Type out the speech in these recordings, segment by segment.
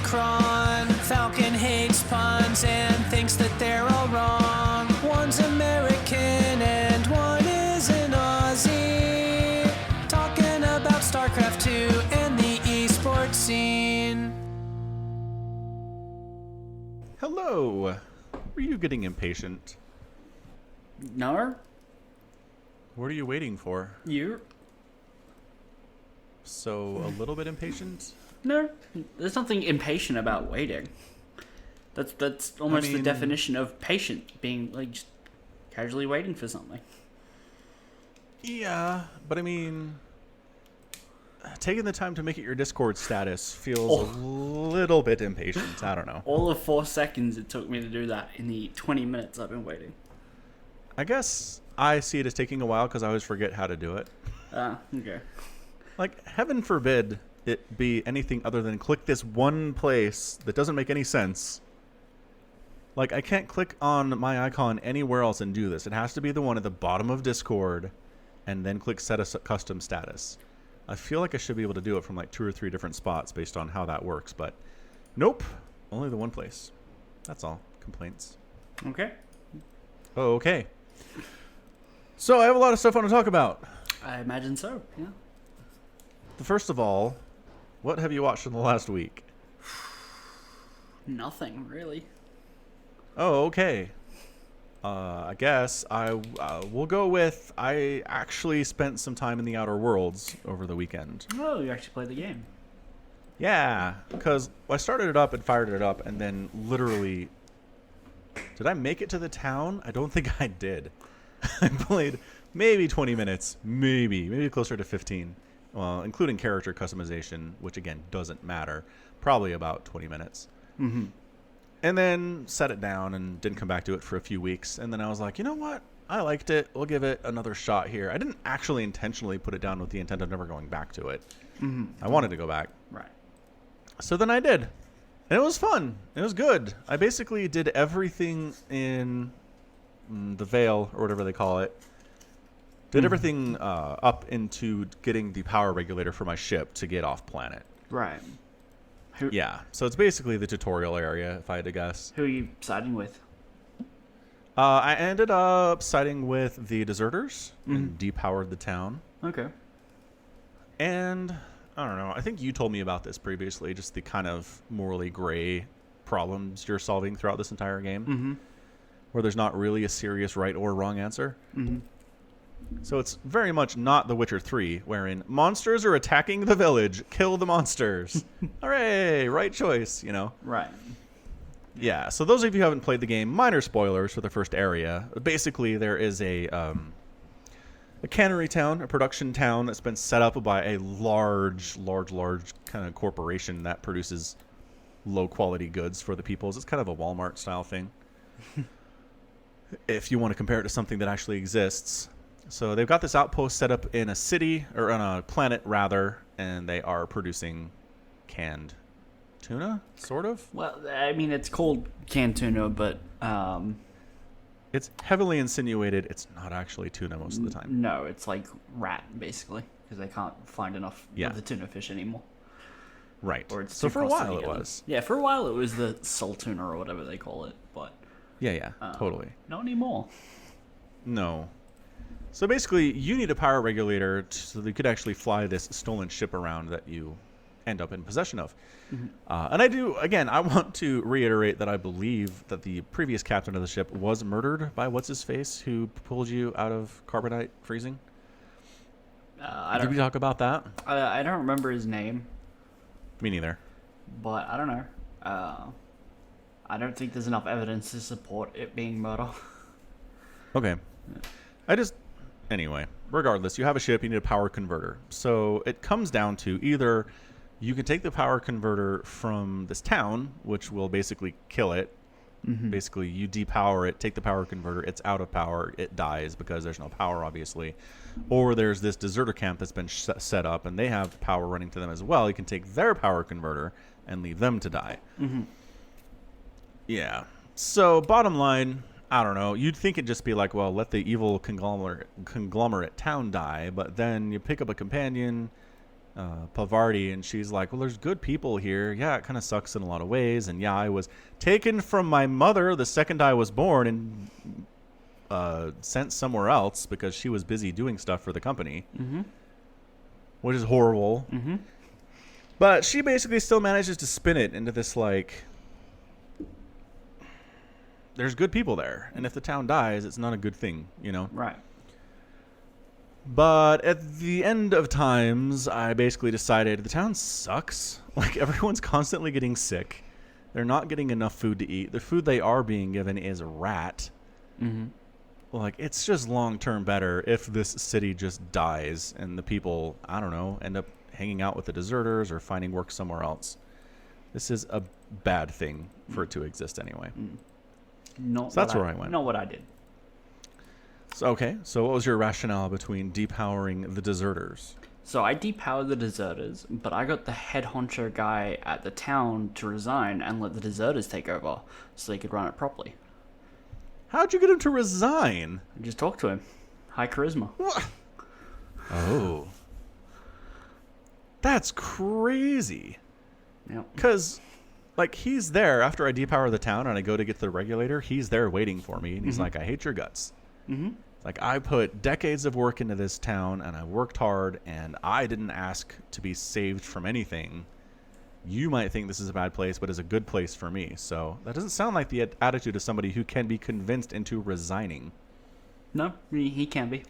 Omicron. Falcon hates puns and thinks that they're all wrong. One's American and one is an Aussie. Talking about StarCraft 2 and the esports scene. Hello. Were you getting impatient? No? What are you waiting for? You? So, a little bit impatient? No. There's nothing impatient about waiting. That's almost the definition of patient, being like just casually waiting for something. Yeah, but I mean, taking the time to make it your Discord status feels a little bit impatient. I don't know. All of 4 seconds it took me to do that in the 20 minutes I've been waiting. I guess I see it as taking a while because I always forget how to do it. Okay. Like, heaven forbid it be anything other than click this one place that doesn't make any sense. Like, I can't click on my icon anywhere else and do this. It has to be the one at the bottom of Discord and then click set a custom status. I feel like I should be able to do it from like 2 or 3 different spots based on how that works, but nope, only the one place. That's all. Complaints. Okay. Oh, okay. So I have a lot of stuff I want to talk about. I imagine so, yeah. First of all, what have you watched in the last week? Nothing, really. Oh, okay. I guess I will go with I actually spent some time in the Outer Worlds over the weekend. Oh, you actually played the game. Yeah, because I started it up and fired it up, and then literally... Did I make it to the town? I don't think I did. I played maybe 20 minutes, maybe closer to 15. Well, including character customization, which again doesn't matter. Probably about 20 minutes. Mm-hmm. And then set it down and didn't come back to it for a few weeks. And then I was like, you know what? I liked it. We'll give it another shot here. I didn't actually intentionally put it down with the intent of never going back to it. Mm-hmm. I wanted to go back. Right. So then I did. And it was fun. It was good. I basically did everything in the Veil, or whatever they call it. Did everything up into getting the power regulator for my ship to get off planet. Right. Yeah, so it's basically the tutorial area, if I had to guess. Who are you siding with? I ended up siding with the deserters and depowered the town. Okay. And, I don't know, I think you told me about this previously, just the kind of morally gray problems you're solving throughout this entire game. Where there's not really a serious right or wrong answer. So it's very much not The Witcher 3, wherein monsters are attacking the village, kill the monsters. Hooray, right choice, you know? Right. Yeah, so those of you who haven't played the game, minor spoilers for the first area. Basically, there is a cannery town, a production town that's been set up by a large kind of corporation that produces low-quality goods for the peoples. It's kind of a Walmart-style thing. If you want to compare it to something that actually exists. So they've got this outpost set up in a city, or on a planet rather, and they are producing canned tuna, sort of. Well, I mean, it's called canned tuna, but It's heavily insinuated it's not actually tuna most of the time. no, it's like rat basically, because they can't find enough of the tuna fish anymore. Right. Or it's so too for a costly while to it get them. was. Yeah, for a while it was the salt tuna or whatever they call it, but Yeah, totally. not anymore. No. So basically, you need a power regulator so that you could actually fly this stolen ship around that you end up in possession of. And I want to reiterate that I believe that the previous captain of the ship was murdered by what's-his-face who pulled you out of carbonite freezing. Did we talk about that? I don't remember his name, Me neither. but I don't know. I don't think there's enough evidence to support it being murder. Okay. Anyway, regardless, you have a ship, you need a power converter. So it comes down to either you can take the power converter from this town, which will basically kill it. Basically, you depower it, take the power converter, it's out of power, it dies because there's no power, obviously. Or there's this deserter camp that's been set up, and they have power running to them as well. You can take their power converter and leave them to die. Yeah. So, bottom line, I don't know. You'd think it'd just be like, well, let the evil conglomerate town die, but then you pick up a companion, Pavarti, and she's like, well, there's good people here. Yeah, it kind of sucks in a lot of ways. And yeah, I was taken from my mother the second I was born and sent somewhere else because she was busy doing stuff for the company, which is horrible. But she basically still manages to spin it into this, like, there's good people there. And if the town dies, it's not a good thing, you know? Right. But at the end of times, I basically decided the town sucks. Like, everyone's constantly getting sick. They're not getting enough food to eat. The food they are being given is rat. Like, it's just long-term better if this city just dies and the people, I don't know, end up hanging out with the deserters or finding work somewhere else. This is a bad thing for it to exist anyway. Not so that's where I went. Not what I did. So, okay, so what was your rationale between depowering the deserters? So I depowered the deserters, but I got the head honcho guy at the town to resign and let the deserters take over so they could run it properly. How'd you get him to resign? I just talked to him. High charisma. What? Oh. That's crazy. Yep. Because, like, he's there after I depower the town and I go to get the regulator. He's there waiting for me, and he's like, I hate your guts. It's like, I put decades of work into this town, and I worked hard, and I didn't ask to be saved from anything. You might think this is a bad place, but it's a good place for me. So that doesn't sound like the attitude of somebody who can be convinced into resigning. No, he can be.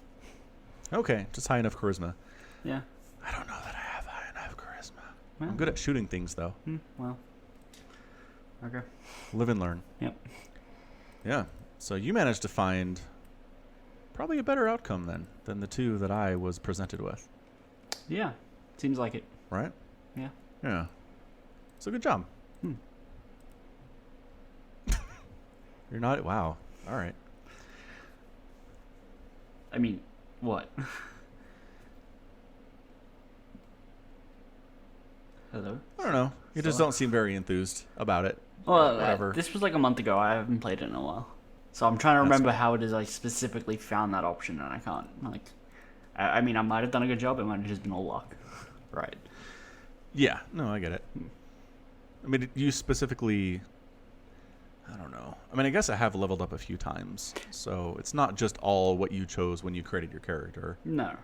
Okay, just high enough charisma. Yeah. I don't know that I have high enough charisma. Well, I'm good at shooting things, though. Well. Okay. Live and learn. Yep. Yeah. So you managed to find probably a better outcome then than the two that I was presented with. Yeah. Seems like it. Right? Yeah. Yeah. So good job. You're not... Wow. All right. I mean, what? Hello? I don't know. You just don't seem very enthused about it. Well, whatever. This was like a month ago. I haven't played it in a while. So I'm trying to remember how it is I specifically found that option, and I can't. Like, I mean, I might have done a good job. It might have just been all luck. Right. Yeah. No, I get it. I mean, you specifically... I don't know. I mean, I guess I have leveled up a few times, so it's not just all what you chose when you created your character. No.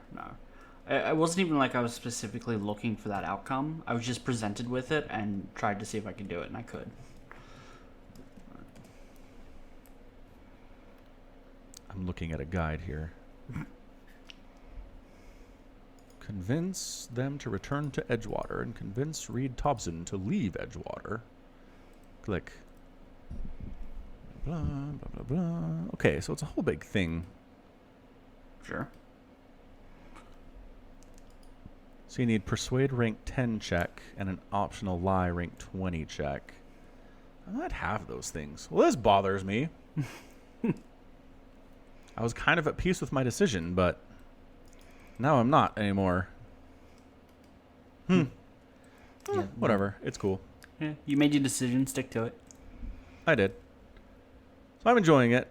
I wasn't even like I was specifically looking for that outcome. I was just presented with it and tried to see if I could do it, and I could. I'm looking at a guide here. Convince them to return to Edgewater and convince Reed Thompson to leave Edgewater. Click. Blah, blah, blah, blah. Okay, so it's a whole big thing. Sure. So you need Persuade rank 10 check and an optional Lie rank 20 check. I might have those things. Well, this bothers me. I was kind of at peace with my decision, but now I'm not anymore. Yeah, Whatever. It's cool. Yeah, you made your decision. Stick to it. I did. So I'm enjoying it.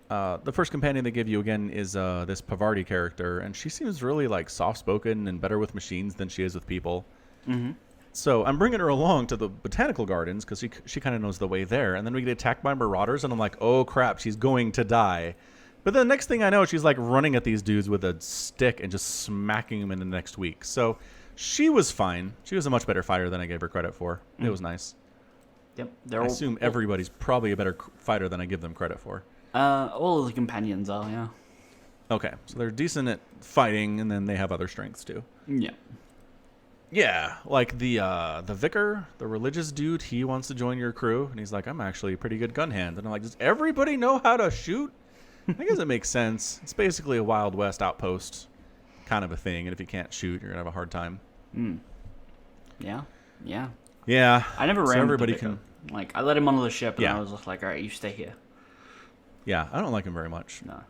The first companion they give you again is this Pavarti character, and she seems really like soft-spoken and better with machines than she is with people. So I'm bringing her along to the botanical gardens because she kind of knows the way there, and then we get attacked by marauders, and I'm like, oh crap, she's going to die. But then the next thing I know, she's like running at these dudes with a stick and just smacking them in the next week. So she was fine. She was a much better fighter than I gave her credit for. It was nice. Yep. I assume everybody's probably a better fighter than I give them credit for. All of the companions are, yeah. Okay, so they're decent at fighting, and then they have other strengths too. Yeah. Yeah, like the vicar, the religious dude, he wants to join your crew, and he's like, I'm actually a pretty good gun hand. And I'm like, does everybody know how to shoot? I guess it makes sense. It's basically a Wild West outpost kind of a thing, and if you can't shoot, you're going to have a hard time. Yeah. Yeah. Yeah. I never ran so with everybody the vicar. can. Like, I let him onto the ship, and Yeah. I was just like, all right, you stay here. Yeah, I don't like him very much. No.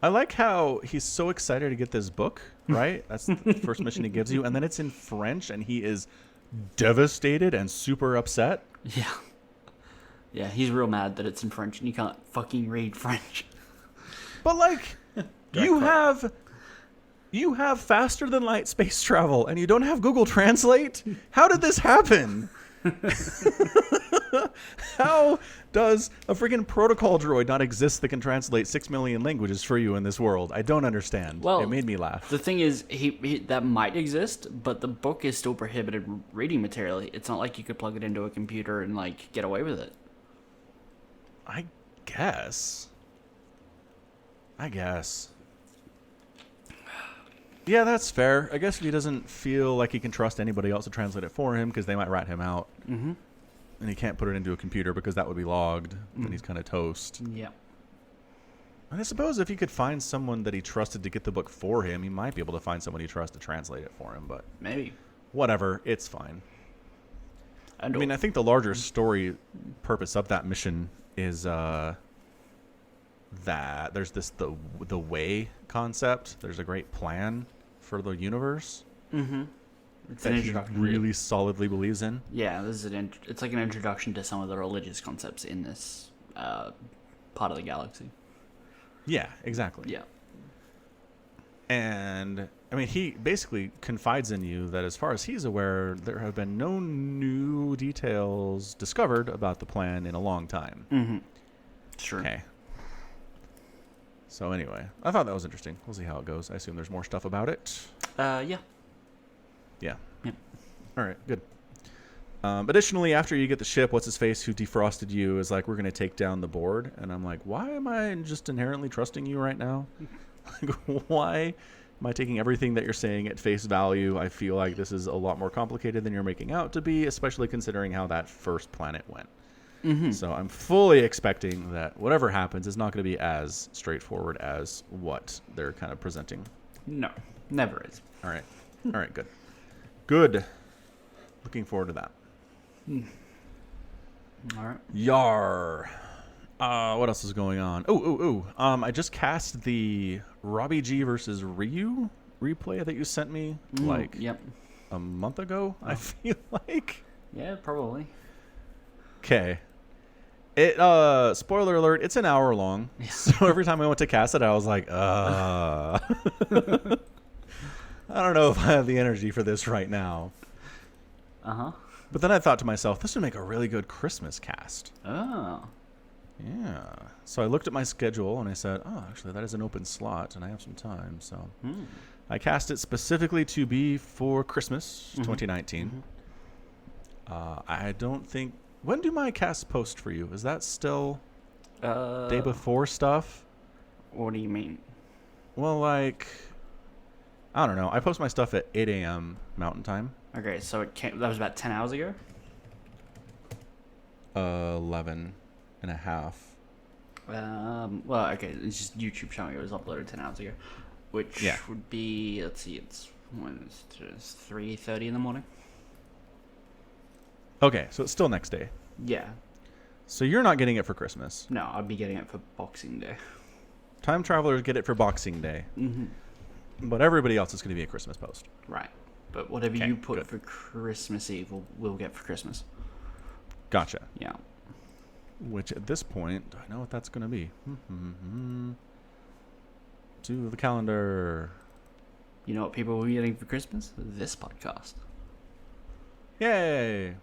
I like how he's so excited to get this book, right? That's the first mission he gives you, and then it's in French, and he is devastated and super upset. Yeah. Yeah, he's real mad that it's in French, and you can't fucking read French. But, like, you have You have faster than light space travel, and you don't have Google Translate? How did this happen? How does a freaking protocol droid not exist that can translate 6 million languages for you in this world? I don't understand. Well, it made me laugh. The thing is, he that might exist, but the book is still prohibited reading material. It's not like you could plug it into a computer and like get away with it. I guess. Yeah, that's fair. I guess if he doesn't feel like he can trust anybody else to translate it for him because they might rat him out. Mm-hmm. And he can't put it into a computer because that would be logged. Then he's kind of toast. Yeah. And I suppose if he could find someone that he trusted to get the book for him, he might be able to find someone he trusts to translate it for him. But Maybe. whatever, it's fine. I And mean, I think the larger story purpose of that mission is that there's the way concept. There's a great plan for the universe it's that an he introduction. really solidly believes in. Yeah, this is it's like an introduction to some of the religious concepts in this part of the galaxy. Yeah, exactly. Yeah. And I mean, he basically confides in you that as far as he's aware, there have been no new details discovered about the plan in a long time. Mm-hmm. Sure. Okay. So anyway, I thought that was interesting. We'll see how it goes. I assume there's more stuff about it. Yeah. Yeah. Yep. All right, good. Additionally, after you get the ship, what's-his-face who defrosted you is like, we're going to take down the board. And I'm like, why am I just inherently trusting you right now? Like, why am I taking everything that you're saying at face value? I feel like this is a lot more complicated than you're making out to be, especially considering how that first planet went. Mm-hmm. So I'm fully expecting that whatever happens is not going to be as straightforward as what they're kind of presenting. No, never is. All right. All right, good. Good. Looking forward to that. All right. Yar. What else is going on? I just cast the Robbie G versus Ryu replay that you sent me Yep. a month ago, I feel like. Yeah, probably. Okay. It spoiler alert, it's an hour long. Yeah. So every time I went to cast it, I was like, I don't know if I have the energy for this right now. Uh-huh. But then I thought to myself, this would make a really good Christmas cast. Oh. Yeah. So I looked at my schedule and I said, actually, that is an open slot and I have some time. So I cast it specifically to be for Christmas 2019. I don't think... When do my casts post for you? Is that still day before stuff? What do you mean? Well, like... I don't know. I post my stuff at 8 a.m. Mountain Time. Okay, so that was about 10 hours ago? 11 and a half. Well, okay, it's just YouTube showing it was uploaded 10 hours ago, which would be, let's see, it's 3:30 in the morning. Okay, so it's still next day. Yeah. So you're not getting it for Christmas. No, I'd be getting it for Boxing Day. Time travelers get it for Boxing Day. Mm-hmm. But everybody else is going to be a Christmas post. Right. But whatever you put for Christmas Eve, we'll get for Christmas. Gotcha. Yeah. Which at this point, do I know what that's going to be? To the calendar. You know what people will be getting for Christmas? This podcast. Yay! Yeah.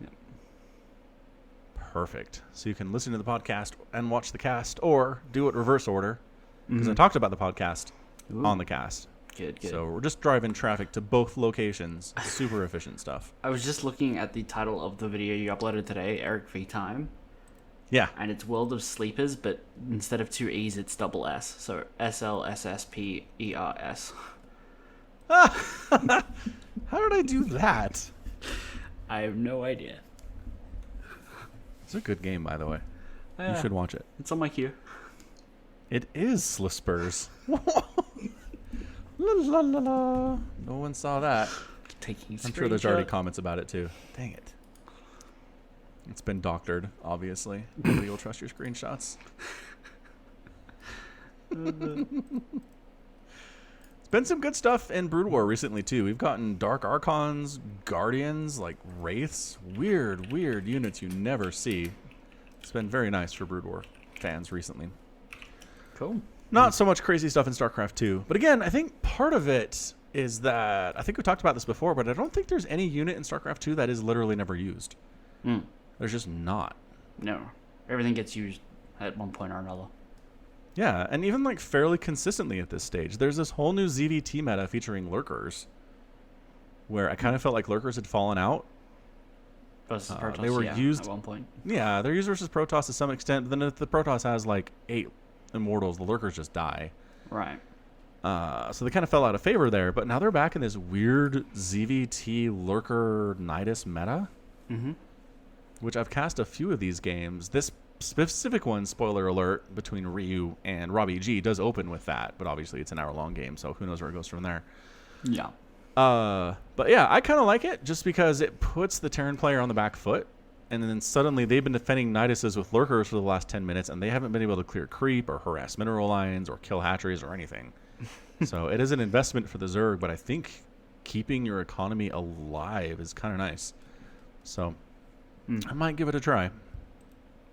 Perfect. So you can listen to the podcast and watch the cast, or do it reverse order, because I talked about the podcast on the cast. Good. So we're just driving traffic to both locations. Super efficient stuff. I was just looking at the title of the video you uploaded today, Eric v. Time. Yeah. And it's World of Slsspers, but instead of 2 E's, it's double S. So SLSSPERS. How did I do that? I have no idea. It's a good game, by the way. Yeah. You should watch it. It's on my queue. It is Slsspers. La, la, la, la. No one saw that. Taking I'm sure there's already comments about it too. Dang it. It's been doctored, obviously. Nobody will trust your screenshots. It's been some good stuff in Brood War recently too. We've gotten Dark Archons, Guardians, like Wraiths. Weird units you never see. It's been very nice for Brood War fans recently. Cool. Not so much crazy stuff in StarCraft 2. But again, I think part of it is that I think we talked about this before, but I don't think there's any unit in StarCraft 2 that is literally never used. There's just not. No. Everything gets used at one point or another. Yeah, and even like fairly consistently at this stage. There's this whole new ZVT meta featuring lurkers, where I kind of felt like lurkers had fallen out. Versus Protoss, they were used at one point. Yeah, they're used versus Protoss to some extent. But then if the Protoss has like 8 immortals, the lurkers just die. Right. So they kind of fell out of favor there. But now they're back in this weird ZVT lurker Nidus meta, which I've cast a few of these games. This specific one, spoiler alert, between Ryu and Robbie G does open with that, but obviously it's an hour-long game, so who knows where it goes from there. Yeah. But yeah, I kind of like it just because it puts the Terran player on the back foot, and then suddenly they've been defending Niduses with lurkers for the last 10 minutes, and they haven't been able to clear creep or harass mineral lines or kill hatcheries or anything. So it is an investment for the Zerg, but I think keeping your economy alive is kind of nice. So I might give it a try.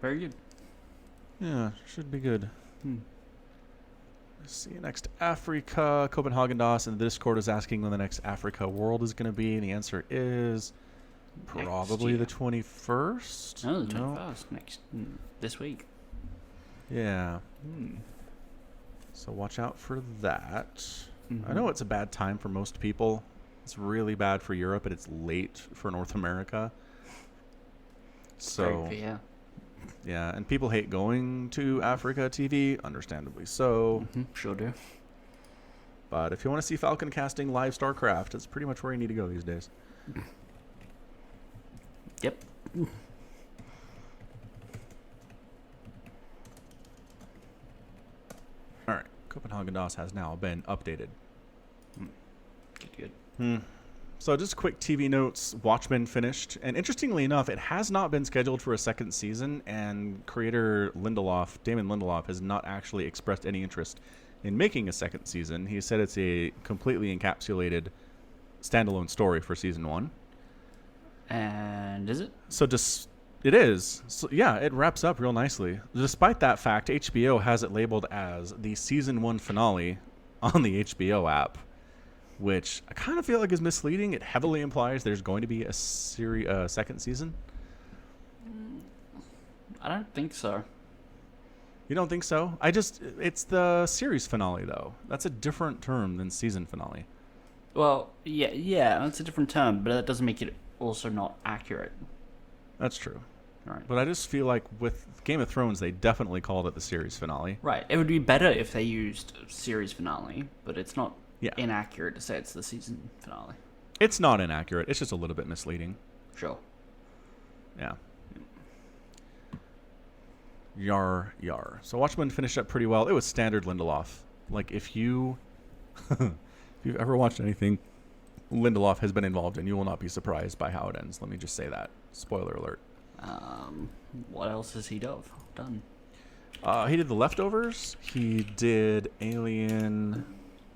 Very good. Yeah, should be good. Let's see, next Africa, Copenhagen DOS, and the Discord is asking when the next Africa World is going to be, and the answer is probably the 21st. No, the 21st, this week. Yeah. So watch out for that. I know it's a bad time for most people. It's really bad for Europe, and it's late for North America. So yeah. Yeah, and people hate going to Africa TV, understandably so. Sure do. But if you want to see Falcon casting live StarCraft, it's pretty much where you need to go these days. Yep. All right, Copenhagen DOS has now been updated. Good. So just quick TV notes. Watchmen finished, and interestingly enough, it has not been scheduled for a second season, and creator Damon Lindelof, has not actually expressed any interest in making a second season. He said it's a completely encapsulated standalone story for season 1. And is it? So it is. So yeah, it wraps up real nicely. Despite that fact, HBO has it labeled as the season 1 finale on the HBO app, which I kind of feel like is misleading. It heavily implies there's going to be a second season. I don't think so. You don't think so? It's the series finale, though. That's a different term than season finale. Well, yeah, that's a different term, but that doesn't make it also not accurate. That's true. Right. But I just feel like with Game of Thrones, they definitely called it the series finale. Right. It would be better if they used series finale, but it's not inaccurate to say it's the season finale. It's not inaccurate. It's just a little bit misleading. Sure. Yeah. Yar. So Watchmen finished up pretty well. It was standard Lindelof. Like if you've ever watched anything Lindelof has been involved in, you will not be surprised by how it ends. Let me just say that. Spoiler alert. What else has he done? He did The Leftovers. He did Alien.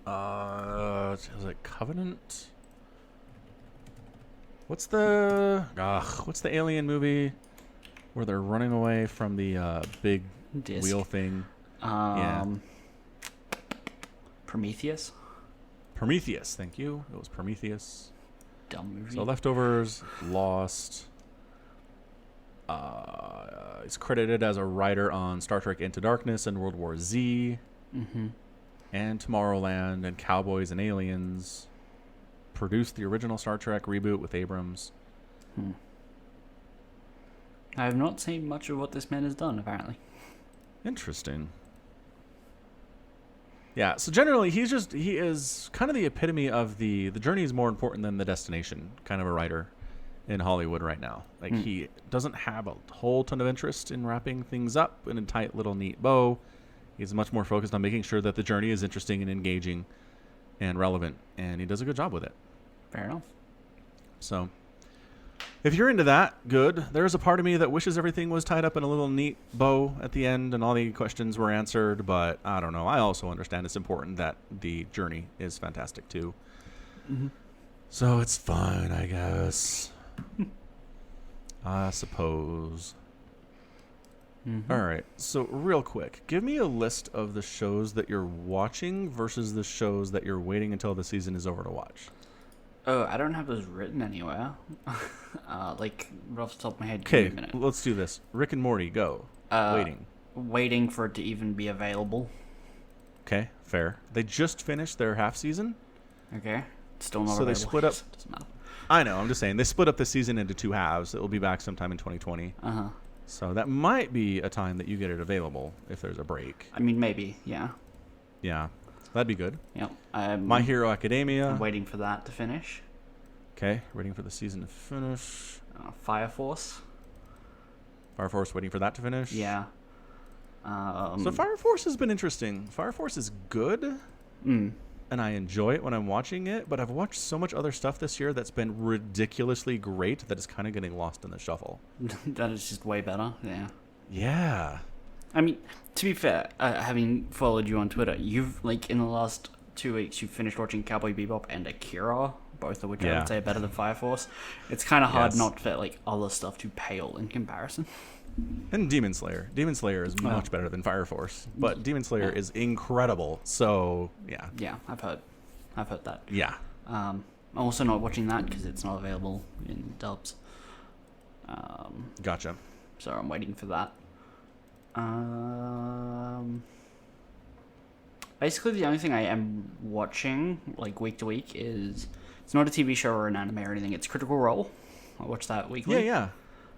Was it Covenant? What's the alien movie where they're running away from the big Disc. wheel thing? Prometheus. Thank you. It was Prometheus. Dumb movie. So Leftovers, Lost. He's credited as a writer on Star Trek Into Darkness and World War Z. And Tomorrowland and Cowboys and Aliens. Produced the original Star Trek reboot with Abrams. I have not seen much of what this man has done, apparently. Interesting. Yeah, so generally he is kind of the epitome of the journey is more important than the destination kind of a writer in Hollywood right now. Like he doesn't have a whole ton of interest in wrapping things up in a tight little neat bow. He's much more focused on making sure that the journey is interesting and engaging and relevant, and he does a good job with it. Fair enough. So if you're into that, good. There's a part of me that wishes everything was tied up in a little neat bow at the end and all the questions were answered, but I don't know. I also understand it's important that the journey is fantastic too. So it's fine, I guess. I suppose. All right. So real quick, give me a list of the shows that you're watching versus the shows that you're waiting until the season is over to watch. Oh, I don't have those written anywhere. Like, right off the top of my head, give Okay, me a minute. let's do this. Rick and Morty, go. Waiting. Waiting for it to even be available. Okay, fair. They just finished their half season. Okay. Still not So they available. split up- Doesn't matter. I know, I'm just saying. They split up the season into 2 halves. It will be back sometime in 2020. Uh-huh. So that might be a time that you get it available if there's a break. I mean, maybe, yeah. Yeah, that'd be good. Yep. My Hero Academia. I'm waiting for that to finish. Okay, waiting for the season to finish. Fire Force. Fire Force, waiting for that to finish. Yeah. So Fire Force has been interesting. Fire Force is good, and I enjoy it when I'm watching it, but I've watched so much other stuff this year that's been ridiculously great that it's kind of getting lost in the shuffle. That is just way better, yeah. Yeah. I mean, to be fair, having followed you on Twitter, you've, like, in the last 2 weeks, you've finished watching Cowboy Bebop and Akira, both of which I Yeah. would say are better than Fire Force. It's kind of hard Yes. not for, like, other stuff to pale in comparison. And Demon Slayer. Demon Slayer is much better than Fire Force, but Demon Slayer is incredible. So, yeah. Yeah, I've heard that. Yeah. I'm also not watching that because it's not available in dubs. Gotcha. So I'm waiting for that. Basically, the only thing I am watching, like, week to week is... It's not a TV show or an anime or anything. It's Critical Role. I watch that weekly. Yeah, yeah.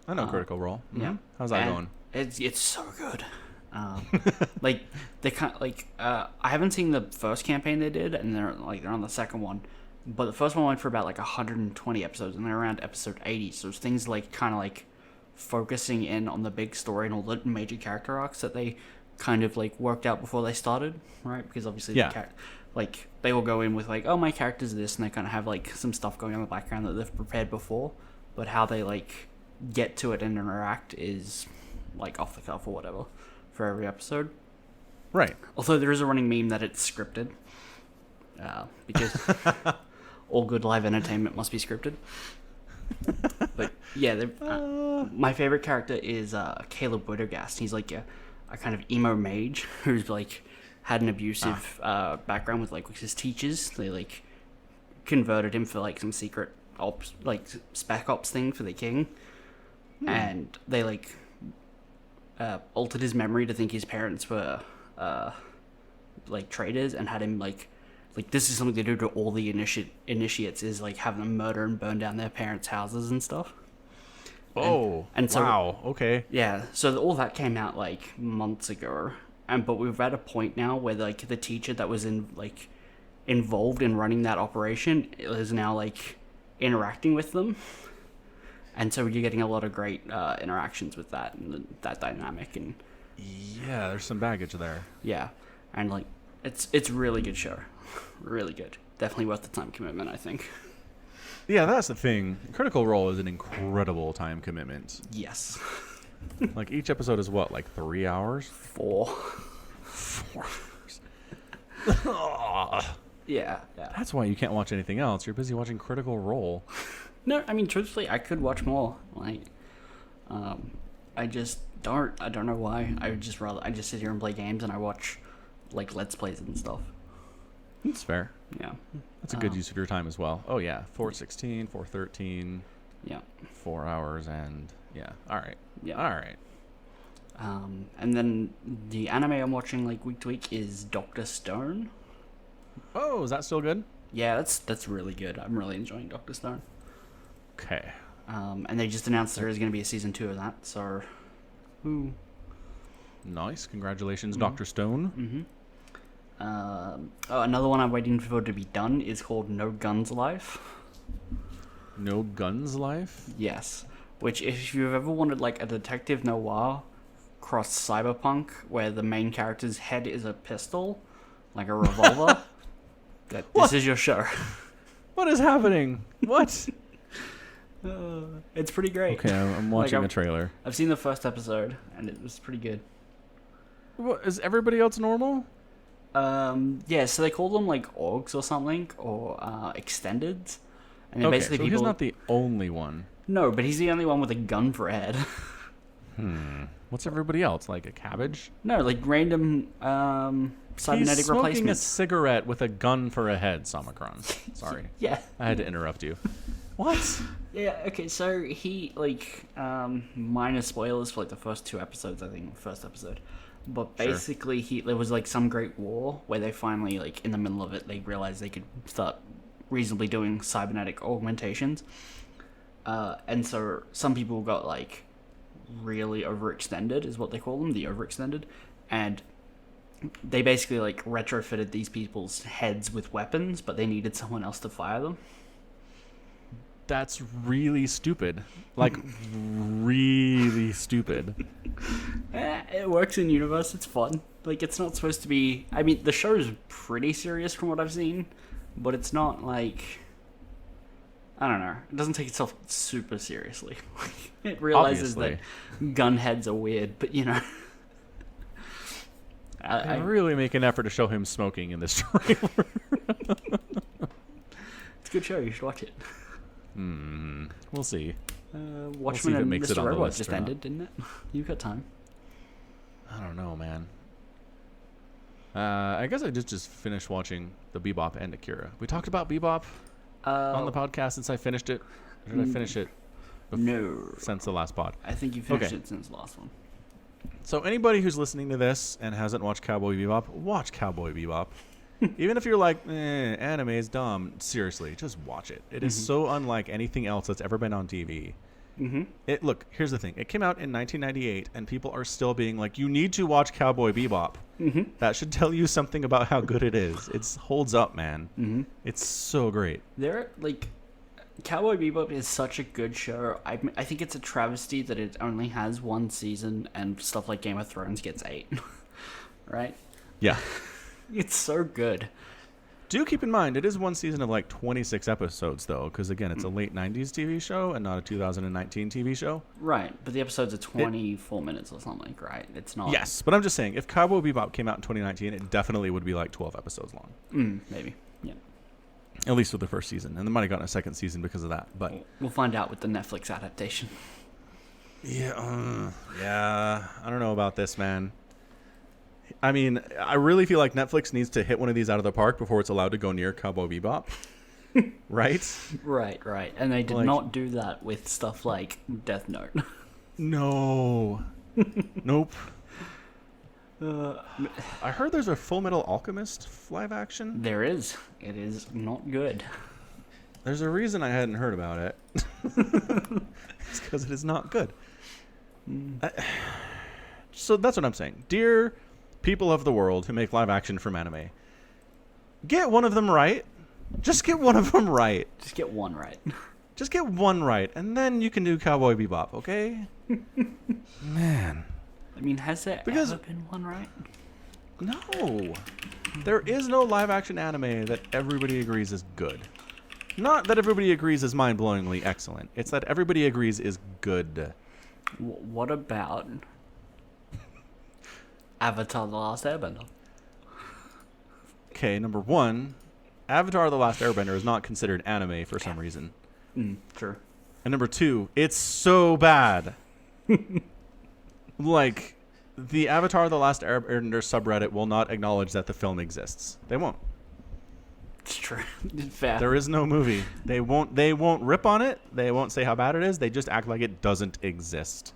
I know Critical Role. Yeah. How's that And going? It's so good. Like, they kind like I haven't seen the first campaign they did, and they're on the second one, but the first one went for about like 120 episodes, and they're around episode 80. So it's things like kind of like focusing in on the big story and all the major character arcs that they kind of like worked out before they started, right? Because obviously, like they will go in with like, oh, my character's this, and they kind of have like some stuff going on in the background that they've prepared before, but how they like get to it and interact is like off the cuff or whatever for every episode. Right. Although there is a running meme that it's scripted, because all good live entertainment must be scripted. But yeah, my favorite character is Caleb Widdergast. He's like a kind of emo mage who's like had an abusive background with like his teachers. They like converted him for like some secret ops, like spec ops thing for the king, and they like altered his memory to think his parents were like traitors, and had him like this is something they do to all the initiates, is like have them murder and burn down their parents' houses and stuff. And so, wow, okay. Yeah, so all that came out like months ago, but we're at a point now where like the teacher that was involved in running that operation is now like interacting with them, and so you're getting a lot of great interactions with that and that dynamic, and Yeah, there's some baggage there. yeah, and like it's really good show, really good, definitely worth the time commitment, I think. Yeah, that's the thing. Critical Role is an incredible time commitment. Yes. Like, each episode is what, like 3 hours? 4. 4 hours. Yeah. That's why you can't watch anything else. You're busy watching Critical Role. No, I mean, truthfully, I could watch more. Like, I just don't. I don't know why. I just sit here and play games, and I watch like Let's Plays and stuff. That's fair. Yeah. That's a good use of your time as well. Oh, yeah. 4:16, 4:13. Yeah. 4 hours and... Yeah. All right. Yeah. All right. And then the anime I'm watching like week to week is Dr. Stone. Oh, is that still good? Yeah, that's really good. I'm really enjoying Dr. Stone. Okay. And they just announced there is going to be a season 2 of that. So, ooh. Nice. Congratulations, Dr. Stone. Another one I'm waiting for to be done is called No Guns Life. No Guns Life? Yes. Which, if you've ever wanted like a detective noir cross cyberpunk, where the main character's head is a pistol, like a revolver, this is your show. What is happening? What? It's pretty great. Okay, I'm watching Like, a trailer. I've seen the first episode, and it was pretty good. What, is everybody else normal? Yeah, so they call them like orgs or something, or extendeds. And they're Okay, basically so people... he's not the only one. No, but he's the only one with a gun for a head. What's everybody else? Like a cabbage? No, like random cybernetic He's smoking a replacements. cigarette with a gun for a head, Somicron. Sorry. Yeah. I had to interrupt you. What? Yeah, okay, so he, like, minor spoilers for, like, the first 2 episodes, I think, first episode. But basically, there was, like, some great war where they finally, like, in the middle of it, they realized they could start reasonably doing cybernetic augmentations. And so some people got, like, really overextended, is what they call them, the overextended. And they basically, like, retrofitted these people's heads with weapons, but they needed someone else to fire them. That's really stupid. Like, really stupid. It works in universe. It's fun. Like, it's not supposed to be... I mean, the show is pretty serious from what I've seen, but it's not, like... I don't know. It doesn't take itself super seriously. It realizes Obviously. that gun heads are weird, but, you know... I really make an effort to show him smoking in this trailer. It's a good show. You should watch it. We'll see. Watchmen if it and makes it Mr. on the Robot list just or not. ended, didn't it? You've got time. I don't know, man. I guess I just finished watching the Bebop and Akira. We talked about Bebop on the podcast since I finished it. Or did I finish it No. since the last pod? I think you finished Okay. it since the last one. So anybody who's listening to this and hasn't watched Cowboy Bebop, watch Cowboy Bebop. Even if you're like, anime is dumb, seriously, just watch it. It is so unlike anything else that's ever been on TV. Look, here's the thing. It came out in 1998, and people are still being like, you need to watch Cowboy Bebop. That should tell you something about how good it is. It holds up, man. It's so great. Cowboy Bebop is such a good show. I think it's a travesty that it only has 1 season and stuff like Game of Thrones gets 8. Right? Yeah. It's so good. Do keep in mind, it is 1 season of like 26 episodes, though, because again, it's a late 90s TV show and not a 2019 TV show. Right, but the episodes are 24 minutes or something, right? It's not... Yes, but I'm just saying, if Cowboy Bebop came out in 2019, it definitely would be like 12 episodes long. Maybe, yeah. At least with the first season. And they might have gotten a second season because of that. But We'll find out with the Netflix adaptation. yeah, I don't know about this, man. I mean, I really feel like Netflix needs to hit one of these out of the park before it's allowed to go near Cowboy Bebop. Right? Right. And they did not do that with stuff like Death Note. No. Nope. I heard there's a Full Metal Alchemist live action. There is. It is not good. There's a reason I hadn't heard about it. It's because it is not good. So that's what I'm saying. Dear people of the world who make live action from anime, get one of them right. Just get one of them right. Just get one right. Just get one right, and then you can do Cowboy Bebop, okay? Man. I mean, has there ever been one right? No. There is no live action anime that everybody agrees is good. Not that everybody agrees is mind-blowingly excellent. It's that everybody agrees is good. What about Avatar: The Last Airbender? Okay, number one, Avatar: The Last Airbender is not considered anime for some reason. Sure. And number two, it's so bad. Like, the Avatar: The Last Airbender subreddit will not acknowledge that the film exists. They won't. It's true. Fair. There is no movie. They won't rip on it. They won't say how bad it is. They just act like it doesn't exist.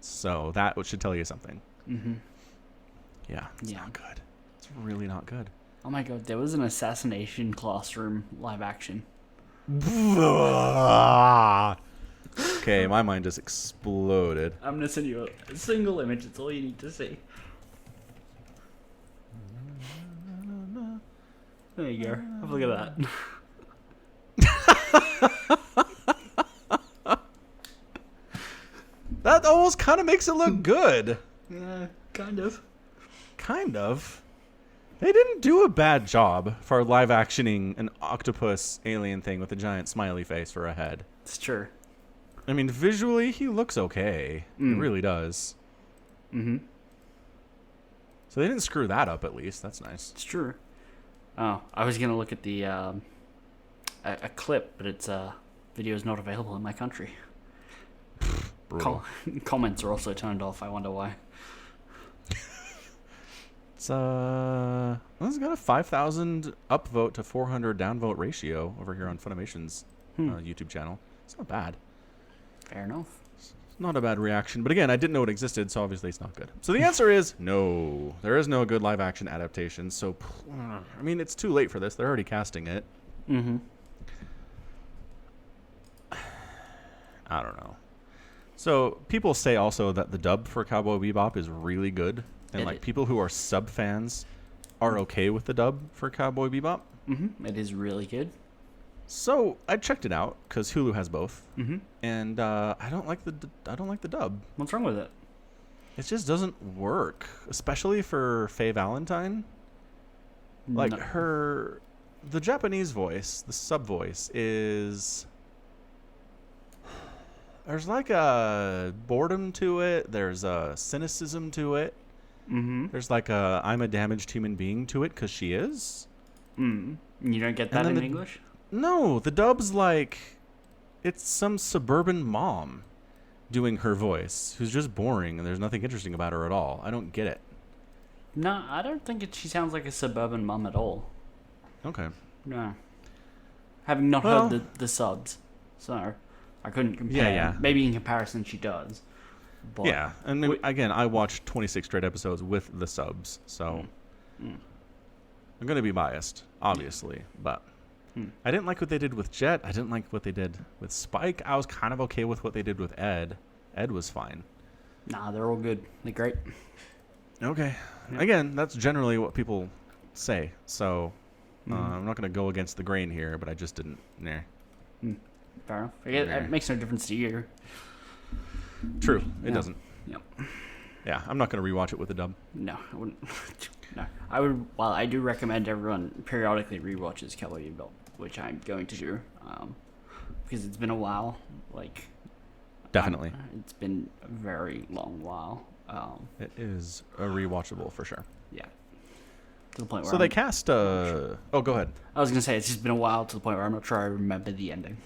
So that should tell you something. Yeah, it's not good. It's really not good. Oh my god, there was an Assassination Classroom live action. Okay, my mind just exploded. I'm gonna send you a single image. It's all you need to see. There you go. Have a look at that. That almost kind of makes it look good. Yeah, kind of. Kind of. They didn't do a bad job for live actioning an octopus alien thing with a giant smiley face for a head. It's true. I mean, visually, he looks okay. He really does. So they didn't screw that up, at least. That's nice. It's true. Oh, I was gonna look at the a clip, but its video is not available in my country. Brutal. Comments are also turned off. I wonder why. It's got a 5,000 upvote to 400 downvote ratio over here on Funimation's YouTube channel. It's not bad. Fair enough. It's not a bad reaction, but again, I didn't know it existed, so obviously it's not good. So the answer is no. There is no good live action adaptation. So I mean, it's too late for this. They're already casting it. Mm-hmm. I don't know. So people say also that the dub for Cowboy Bebop is really good, and like people who are sub fans are okay with the dub for Cowboy Bebop. Mm-hmm. It is really good. So I checked it out because Hulu has both, and I don't like the dub. What's wrong with it? It just doesn't work, especially for Faye Valentine. Like the Japanese voice, the sub voice is. There's like a boredom to it. There's a cynicism to it. Mm-hmm. There's like a I'm a damaged human being to it because she is. You don't get that in English? No, the dub's like it's some suburban mom doing her voice who's just boring and there's nothing interesting about her at all. I don't get it. No, I don't think she sounds like a suburban mum at all. Okay. No. Having not heard the subs, so I couldn't compare. Yeah. Maybe in comparison she does. But Yeah, and again, I watched 26 straight episodes with the subs, so I'm going to be biased, obviously, but I didn't like what they did with Jet. I didn't like what they did with Spike. I was kind of okay with what they did with Ed. Ed was fine. Nah, they're all good. They're great. Okay. Yeah. Again, that's generally what people say, so I'm not going to go against the grain here, but I just didn't. Nah. Fair enough. It makes no difference to you. True. It doesn't. Yep. Yeah, I'm not going to rewatch it with a dub. No, I wouldn't. No. I would. Well, I do recommend everyone periodically rewatches Cowboy Bebop, which I'm going to do, because it's been a while. Like, definitely, it's been a very long while. It is a rewatchable for sure. Yeah. To the point where so they cast. Oh, go ahead. I was gonna say it's just been a while to the point where I'm not sure I remember the ending.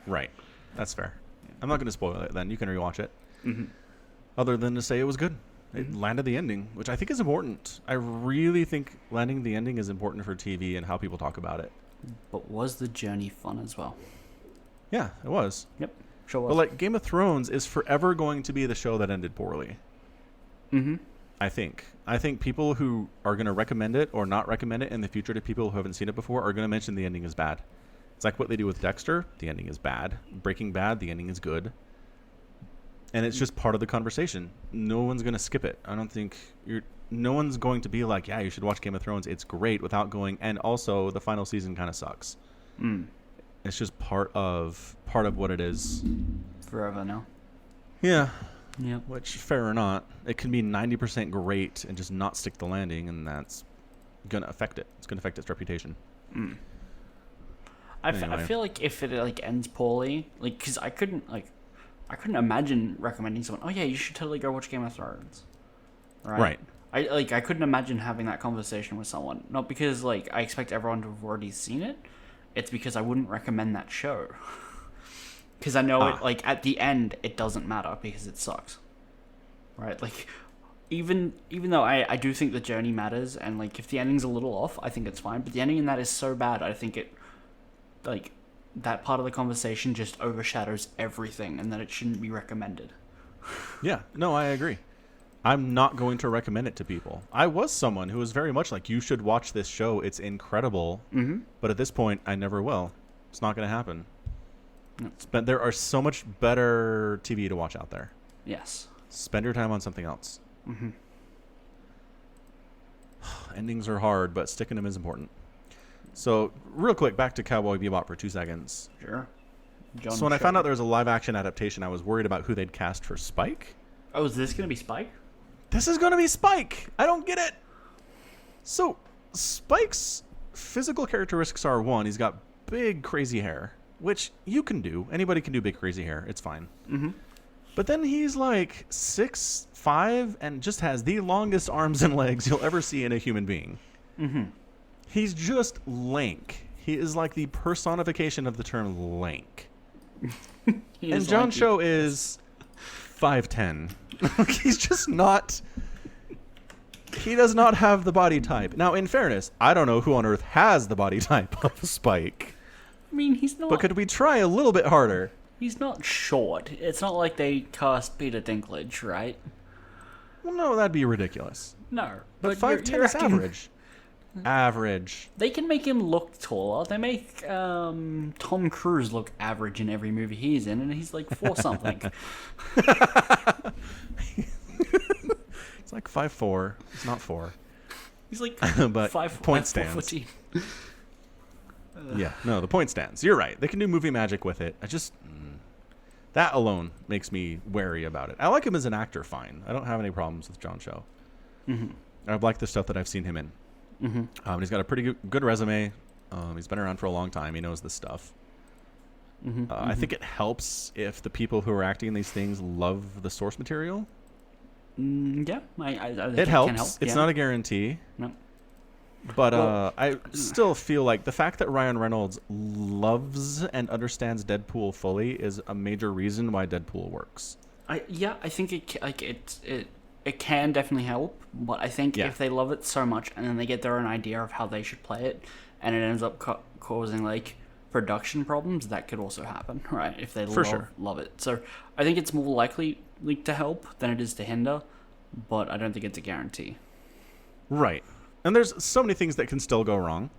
Right. That's fair. I'm not going to spoil it then. You can rewatch it. Other than to say it was good. It landed the ending, which I think is important. I really think landing the ending is important for TV and how people talk about it. But was the journey fun as well? Yeah, it was. Yep, sure was. But like Game of Thrones is forever going to be the show that ended poorly. I think people who are going to recommend it or not recommend it in the future to people who haven't seen it before are going to mention the ending is bad. It's like what they do with Dexter. The ending is bad. Breaking Bad, the ending is good. And it's just part of the conversation. No one's going to skip it. I don't think no one's going to be like, yeah, you should watch Game of Thrones. It's great without going, and also the final season kind of sucks. It's just part of what it is. Forever now. Yeah. Yep. Which, fair or not, it can be 90% great and just not stick the landing, and that's going to affect it. It's going to affect its reputation. I feel like if it like ends poorly, like because I couldn't imagine recommending someone. Oh yeah, you should totally go watch Game of Thrones. Right. I couldn't imagine having that conversation with someone. Not because like I expect everyone to have already seen it. It's because I wouldn't recommend that show. Because I know it like at the end it doesn't matter because it sucks. Right. Like even though I do think the journey matters and like if the ending's a little off, I think it's fine. But the ending in that is so bad, I think it. Like, that part of the conversation just overshadows everything and that it shouldn't be recommended. Yeah, no, I agree. I'm not going to recommend it to people. I was someone who was very much like, you should watch this show. It's incredible. But at this point, I never will. It's not going to happen. But there are so much better TV to watch out there. Yes. Spend your time on something else. Endings are hard, but sticking them is important. So, real quick, back to Cowboy Bebop for 2 seconds. Sure. So when I found out there was a live-action adaptation, I was worried about who they'd cast for Spike. Oh, is this going to be Spike? This is going to be Spike! I don't get it! So, Spike's physical characteristics are, one, he's got big, crazy hair, which you can do. Anybody can do big, crazy hair. It's fine. But then he's like 6'5", and just has the longest arms and legs you'll ever see in a human being. He's just lank. He is like the personification of the term lank. And John Cho is 5'10". He's just not. He does not have the body type. Now, in fairness, I don't know who on earth has the body type of Spike. I mean, he's not. But could we try a little bit harder? He's not short. It's not like they cast Peter Dinklage, right? Well, no, that'd be ridiculous. No. But you're 5'10" is acting- average. Average. They can make him look taller. They make Tom Cruise look average in every movie he's in, and he's like 4 something. It's like 5'4". It's not 4. He's like But 5 point 4 stands. 14. Yeah, no, the point stands. You're right. They can do movie magic with it. That alone makes me wary about it. I like him as an actor fine. I don't have any problems with John Cho. Mm-hmm. I've liked the stuff that I've seen him in. Mm-hmm. He's got a pretty good resume. He's been around for a long time. He knows this stuff. I think it helps if the people who are acting in these things love the source material. Yeah, I think It helps. can help. It's yeah. not a guarantee. No. But Well, I still feel like the fact that Ryan Reynolds loves and understands Deadpool fully is a major reason why Deadpool works. I think it can definitely help, but I think Yeah. if they love it so much and then they get their own idea of how they should play it, and it ends up causing like production problems, that could also happen, right? If they love it, so I think it's more likely like to help than it is to hinder, but I don't think it's a guarantee. Right. And there's so many things that can still go wrong.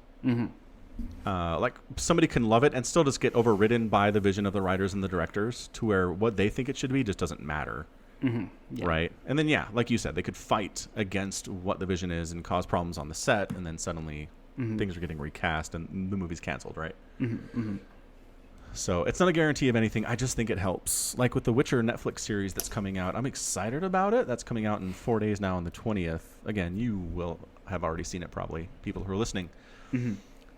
Like somebody can love it and still just get overridden by the vision of the writers and the directors to where what they think it should be just doesn't matter. Yeah. Right. And then, yeah, like you said, they could fight against what the vision is and cause problems on the set. And then suddenly things are getting recast and the movie's canceled. Right. So it's not a guarantee of anything. I just think it helps. Like with the Witcher Netflix series that's coming out, I'm excited about it. That's coming out in 4 days now on the 20th. Again, you will have already seen it probably, people who are listening.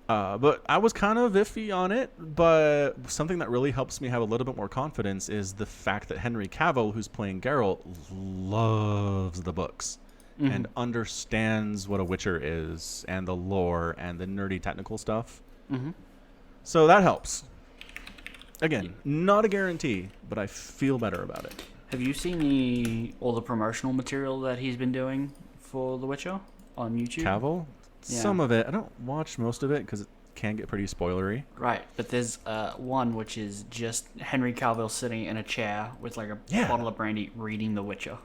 But I was kind of iffy on it. But something that really helps me have a little bit more confidence is the fact that Henry Cavill, who's playing Geralt, loves the books and understands what a Witcher is and the lore and the nerdy technical stuff. So that helps. Again, not a guarantee, but I feel better about it. Have you seen all the promotional material that he's been doing for The Witcher on YouTube? Cavill? Yeah. Some of it. I don't watch most of it because it can get pretty spoilery. Right, but there's one which is just Henry Cavill sitting in a chair with like a bottle of brandy reading The Witcher.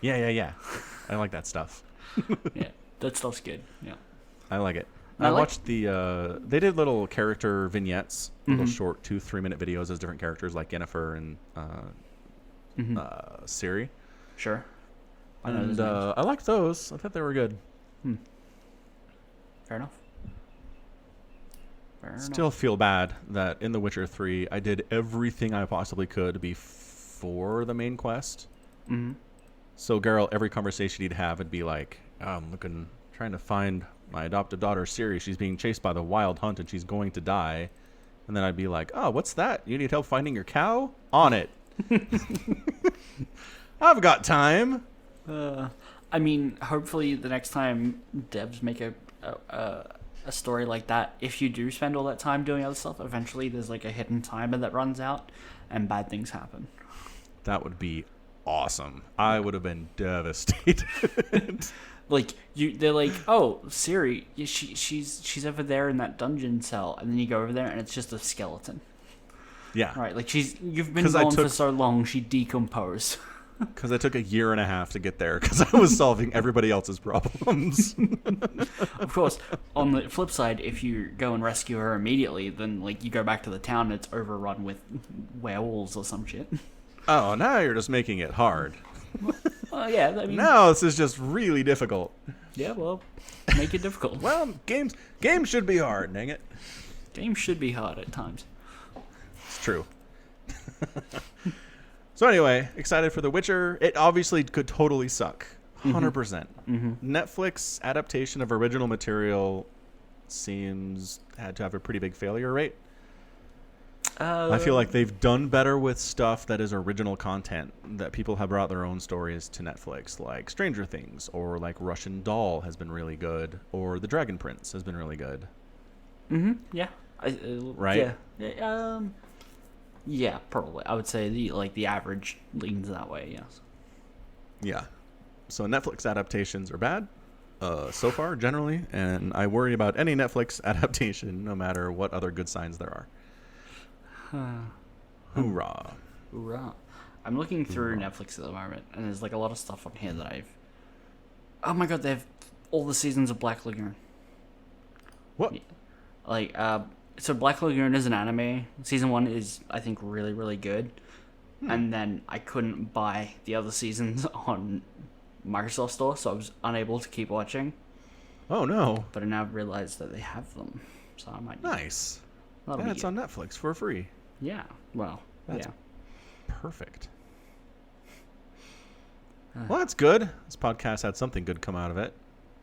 Yeah. I like that stuff. Yeah, that stuff's good. Yeah. I like it. I I like- watched the... they did little character vignettes, little short 2-3 minute videos as different characters like Yennefer and Ciri. Sure. I know those And names. I liked those. I thought they were good. Fair enough. Fair Still feel bad that in The Witcher 3, I did everything I possibly could before the main quest. So Geralt, every conversation he'd have would be like, trying to find my adopted daughter Ciri. She's being chased by the wild hunt and she's going to die. And then I'd be like, oh, what's that? You need help finding your cow? On it. I've got time. I mean, hopefully the next time devs make a story like that, if you do spend all that time doing other stuff, eventually there's like a hidden timer that runs out and bad things happen. That would be awesome. I would have been devastated. Like they're like, oh, Siri, she's over there in that dungeon cell, and then you go over there and it's just a skeleton. Yeah. Right, like you've been 'Cause I gone for took- so long, she decomposed. Because I took a year and a half to get there because I was solving everybody else's problems. Of course, on the flip side, if you go and rescue her immediately, then like you go back to the town and it's overrun with werewolves or some shit. Oh, now you're just making it hard. Yeah, I mean, Now this is just really difficult. yeah, well, make it difficult. Well, games should be hard, dang it. Games should be hard at times. It's true. So anyway, excited for The Witcher. It obviously could totally suck. 100%. Netflix adaptation of original material seems had to have a pretty big failure rate. I feel like they've done better with stuff that is original content, that people have brought their own stories to Netflix, like Stranger Things, or like Russian Doll has been really good, or The Dragon Prince has been really good. Yeah. Right? Yeah. Yeah, probably. I would say the average leans that way. Yes. Yeah. So Netflix adaptations are bad, so far generally, and I worry about any Netflix adaptation, no matter what other good signs there are. Hoorah! Hoorah! I'm looking through Netflix at the moment, and there's like a lot of stuff on here that I've. Oh my god, they have all the seasons of Black Lagoon. What? Like, so Black Lagoon is an anime. Season 1 is, I think, really, really good. And then I couldn't buy the other seasons on Microsoft Store, so I was unable to keep watching. Oh no! But I now realize that they have them, so I might. Nice. That'll Yeah, be it's it. on Netflix for free. Yeah. Well. That's yeah. perfect. Well, that's good. This podcast had something good come out of it.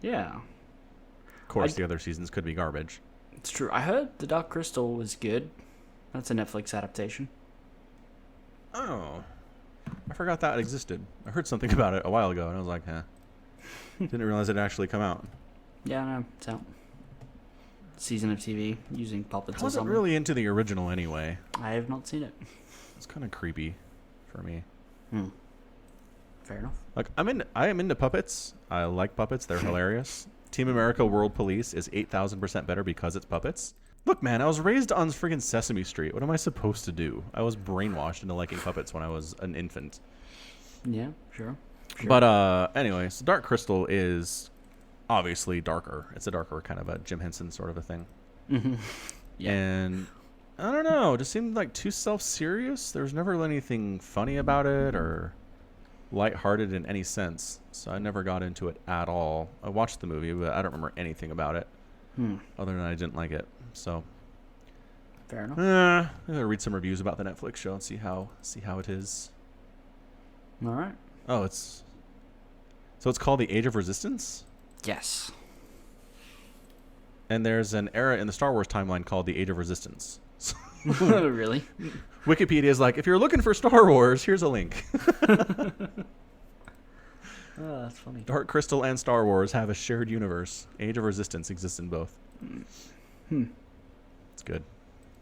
Yeah. Of course, the other seasons could be garbage. It's true. I heard The Dark Crystal was good. That's a Netflix adaptation. Oh, I forgot that existed. I heard something about it a while ago, and I was like, didn't realize it actually come out. Yeah, no, it's out. Season of TV using puppets I or wasn't something. really into the original anyway. I have not seen it. It's kind of creepy for me. Fair enough. Like I am into puppets. I like puppets. They're hilarious. Team America World Police is 8,000% better because it's puppets. Look, man, I was raised on friggin' Sesame Street. What am I supposed to do? I was brainwashed into liking puppets when I was an infant. Yeah, sure. But anyway, so Dark Crystal is obviously darker. It's a darker kind of a Jim Henson sort of a thing. Yeah. And I don't know, it just seemed like too self-serious. There was never anything funny about it or lighthearted in any sense. So I never got into it at all. I watched the movie, but I don't remember anything about it other than I didn't like it. So Fair enough. I'm gonna read some reviews about the Netflix show and see how it is. All right. Oh, it's called The Age of Resistance, Yes. and there's an era in the Star Wars timeline called The Age of Resistance. Really? Wikipedia is like, if you're looking for Star Wars, here's a link. Oh, that's funny. Dark Crystal and Star Wars have a shared universe. Age of Resistance exists in both. It's good.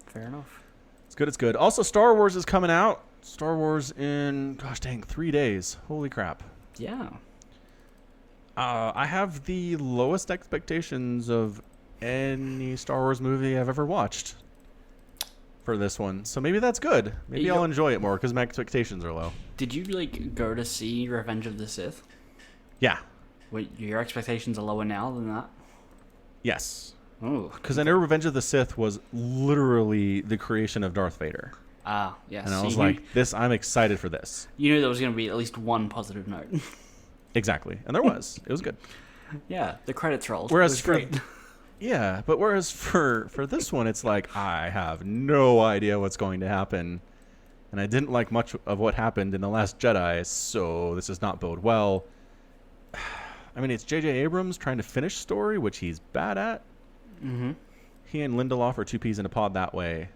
Fair enough. It's good. It's good. Also, Star Wars is coming out. Star Wars in, gosh dang, 3 days. Holy crap. Yeah. I have the lowest expectations of any Star Wars movie I've ever watched for this one. So maybe that's good. Maybe You I'll go- enjoy it more because my expectations are low. Did you go to see Revenge of the Sith? Yeah. Wait, your expectations are lower now than that? Yes. Oh. Because I know Revenge of the Sith was literally the creation of Darth Vader. Ah, yeah. And I so was you like, I'm excited for this. you knew there was going to be at least one positive note. Exactly. And there was. It was good. Yeah, the credits rolled. Whereas It was for great. yeah, but whereas for this one, it's like I have no idea what's going to happen, and I didn't like much of what happened in The Last Jedi, so this does not bode well. I mean, it's J.J. Abrams trying to finish story, which he's bad at. Mm-hmm. He and Lindelof are two peas in a pod that way.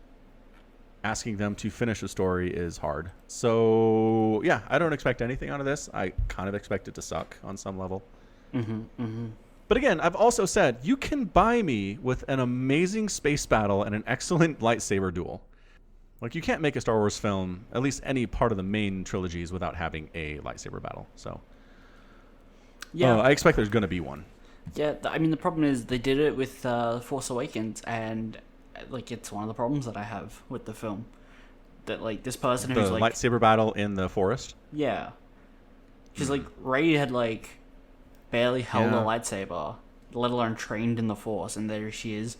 Asking them to finish a story is hard. So yeah, I don't expect anything out of this. I kind of expect it to suck on some level. But again, I've also said, you can buy me with an amazing space battle and an excellent lightsaber duel. Like, you can't make a Star Wars film, at least any part of the main trilogies, without having a lightsaber battle. So, Yeah. I expect there's going to be one. Yeah, I mean, the problem is they did it with Force Awakens, and like it's one of the problems that I have with the film. That like this person The who's like, lightsaber battle in the forest. yeah, because like Rey had like barely held a Yeah. lightsaber, let alone trained in the Force, and there she is,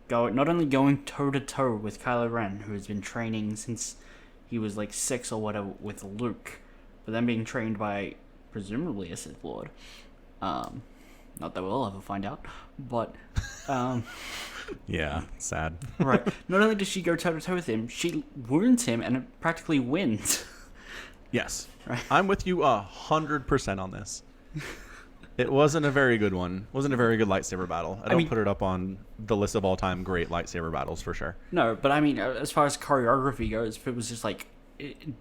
not only going toe to toe with Kylo Ren, who has been training since he was like 6 or whatever with Luke, but then being trained by presumably a Sith Lord. Not that we'll ever find out, but Yeah, sad. right. Not only does she go toe to toe with him, she wounds him and practically wins. Yes, Right. I'm with you 100% on this. It wasn't a very good one. Wasn't a very good lightsaber battle. I don't mean- put it up on the list of all-time great lightsaber battles for sure. No, but I mean, as far as choreography goes, if it was just like,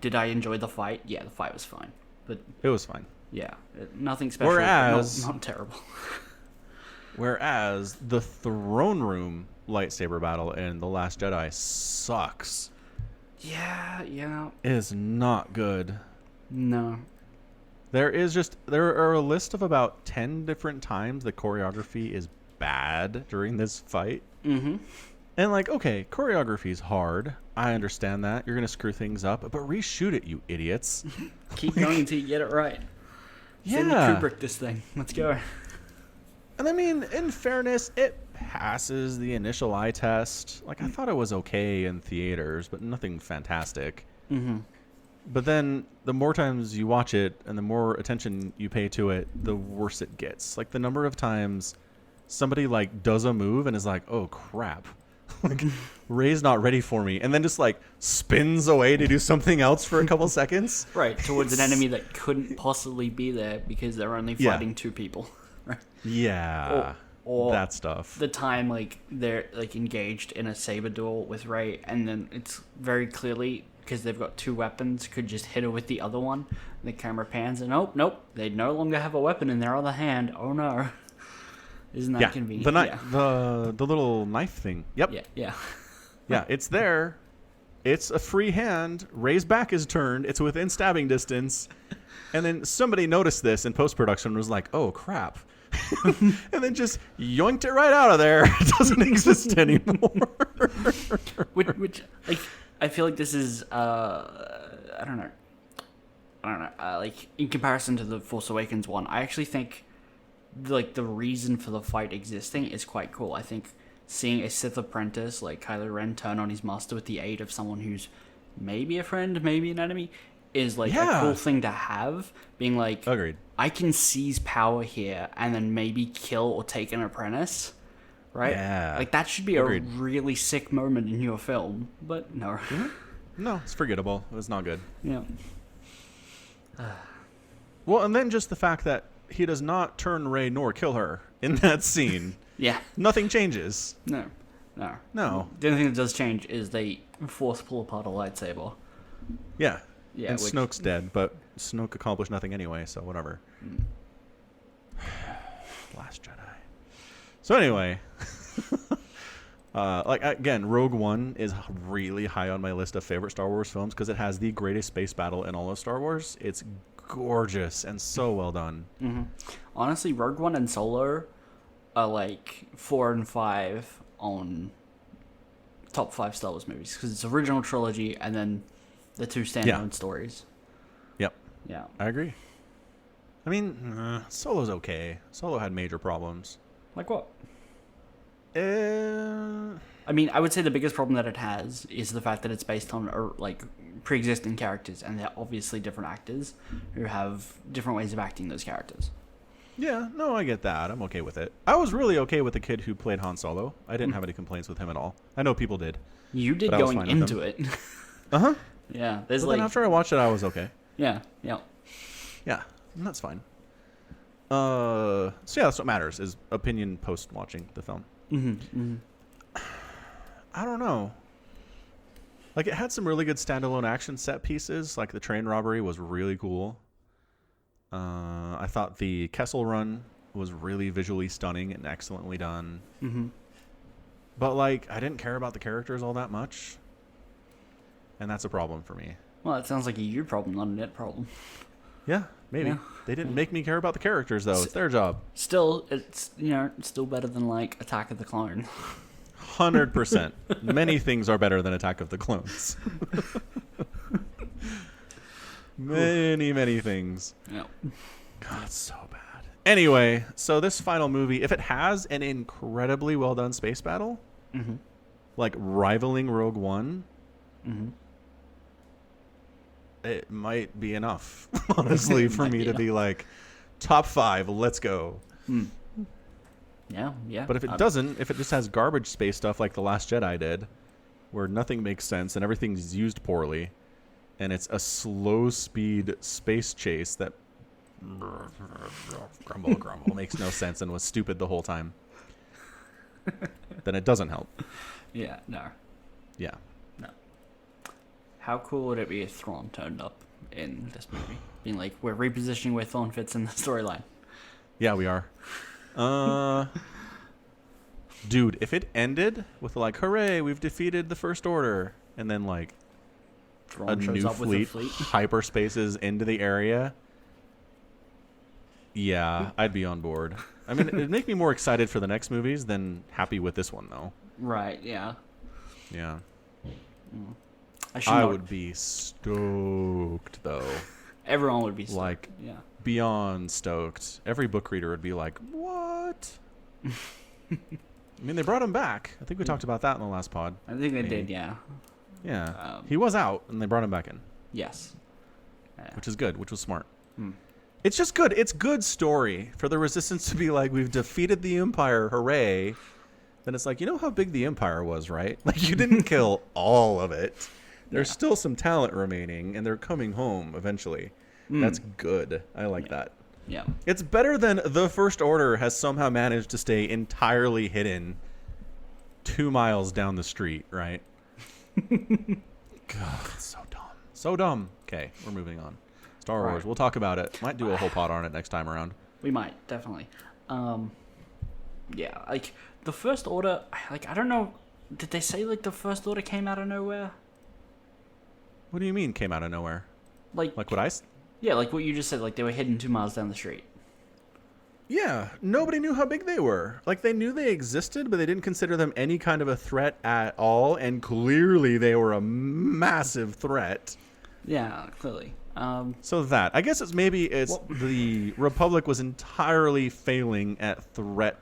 did I enjoy the fight? Yeah, the fight was fine, but It was fine. yeah, nothing special. but Whereas- not terrible. Whereas the throne room lightsaber battle in The Last Jedi sucks. Yeah. is not good. No. There are a list of about 10 different times the choreography is bad during this fight. Mm-hmm. And like, okay, choreography is hard. I understand that. You're going to screw things up, but reshoot it, you idiots. Keep going until you get it right. Stanley Kubrick this thing. Let's go. And I mean, in fairness, it passes the initial eye test. Like, I thought it was okay in theaters, but nothing fantastic. Mm-hmm. But then the more times you watch it and the more attention you pay to it, the worse it gets. Like, the number of times somebody, like, does a move and is like, oh, crap. Like, Ray's not ready for me. And then just, like, spins away to do something else for a couple seconds. Right, towards an enemy that couldn't possibly be there because they're only fighting two people. Right. Yeah. Or that stuff. The time, like, they're, like, engaged in a saber duel with Ray, and then it's very clearly, because they've got two weapons, could just hit her with the other one. And the camera pans, and nope, they no longer have a weapon in their other hand. Oh, no. Isn't that convenient? The little knife thing. Yep. Yeah. Yeah, it's there. It's a free hand. Ray's back is turned. It's within stabbing distance. And then somebody noticed this in post-production and was like, oh, crap. And then just yoinked it right out of there. It doesn't exist anymore. which, like, I feel like this is, I don't know. Like, in comparison to the Force Awakens one, I actually think, like, the reason for the fight existing is quite cool. I think seeing a Sith apprentice like Kylo Ren turn on his master with the aid of someone who's maybe a friend, maybe an enemy, is, like, a cool thing to have. Being like, agreed. I can seize power here and then maybe kill or take an apprentice, right? Yeah. Like, that should be agreed. a really sick moment in your film, but no. Mm-hmm. No, it's forgettable. It was not good. Yeah. Well, and then just the fact that he does not turn Rey nor kill her in that scene. Yeah. Nothing changes. No. No. The only thing that does change is they force pull apart a lightsaber. Yeah. Yeah. And Snoke's dead, but Snoke accomplished nothing anyway, so whatever. Last Jedi. So anyway, like, again, Rogue One is really high on my list of favorite Star Wars films because it has the greatest space battle in all of Star Wars. It's gorgeous and so well done. Mm-hmm. Honestly, Rogue One and Solo are like 4 and 5 on top 5 Star Wars movies because it's original trilogy and then the 2 standalone stories. Yep. Yeah. I agree. I mean, Solo's okay. Solo had major problems. Like what? I mean, I would say the biggest problem that it has is the fact that it's based on, like, pre-existing characters, and they're obviously different actors who have different ways of acting those characters. Yeah, no, I get that. I'm okay with it. I was really okay with the kid who played Han Solo. I didn't have any complaints with him at all. I know people did. You did going into it. Uh-huh. Yeah. There's but then after I watched it, I was okay. Yeah. Yeah, that's fine. So yeah, that's what matters, is opinion post-watching the film. I don't know. Like, it had some really good standalone action set pieces. Like, the train robbery was really cool. I thought the Kessel Run was really visually stunning and excellently done. But, like, I didn't care about the characters all that much. And that's a problem for me. Well, it sounds like a you problem, not a net problem. Yeah, maybe. Yeah. They didn't make me care about the characters, though. It's their job. Still, it's still better than, like, Attack of the Clone. 100%. Many things are better than Attack of the Clones. Many things. Yeah. God, it's so bad. Anyway, so this final movie, if it has an incredibly well done space battle, like rivaling Rogue One, it might be enough, honestly, for me to be like, top 5, let's go. Yeah. But if it doesn't, if it just has garbage space stuff like The Last Jedi did, where nothing makes sense and everything's used poorly, and it's a slow speed space chase that grumble makes no sense and was stupid the whole time, then it doesn't help. Yeah, no. Yeah. No. How cool would it be if Thrawn turned up in this movie? Being like, we're repositioning where Thrawn fits in the storyline. Yeah, we are. Dude, if it ended with like, hooray, we've defeated the First Order, and then like Thrawn a shows new up with a fleet fleet. hyperspaces into the area, yeah, I'd be on board. I mean, it'd make me more excited for the next movies than happy with this one, though. Right, yeah. Yeah. I would be stoked, though. Everyone would be stoked. Like, yeah. beyond stoked. Every book reader would be like, what? I mean, they brought him back. I think we talked about that in the last pod. I think they did, yeah. Yeah. He was out, and they brought him back in. Yes. Yeah. Which is good, which was smart. It's just good. It's good story for the Resistance to be like, we've defeated the Empire, hooray. Then it's like, you know how big the Empire was, right? Like, you didn't kill all of it. There's still some talent remaining, and they're coming home eventually. That's good. I like that. Yeah. It's better than the First Order has somehow managed to stay entirely hidden 2 miles down the street, right? God, it's so dumb. So dumb. Okay, we're moving on. Star Wars. We'll talk about it. Might do a whole pod on it next time around. We might, definitely. Yeah, like, the First Order, like, I don't know, did they say, like, the First Order came out of nowhere? What do you mean came out of nowhere? Like what I... Yeah, like what you just said, like, they were hidden 2 miles down the street. Yeah, nobody knew how big they were. Like, they knew they existed, but they didn't consider them any kind of a threat at all, and clearly they were a massive threat. Yeah, clearly. So that, I guess the Republic was entirely failing at threat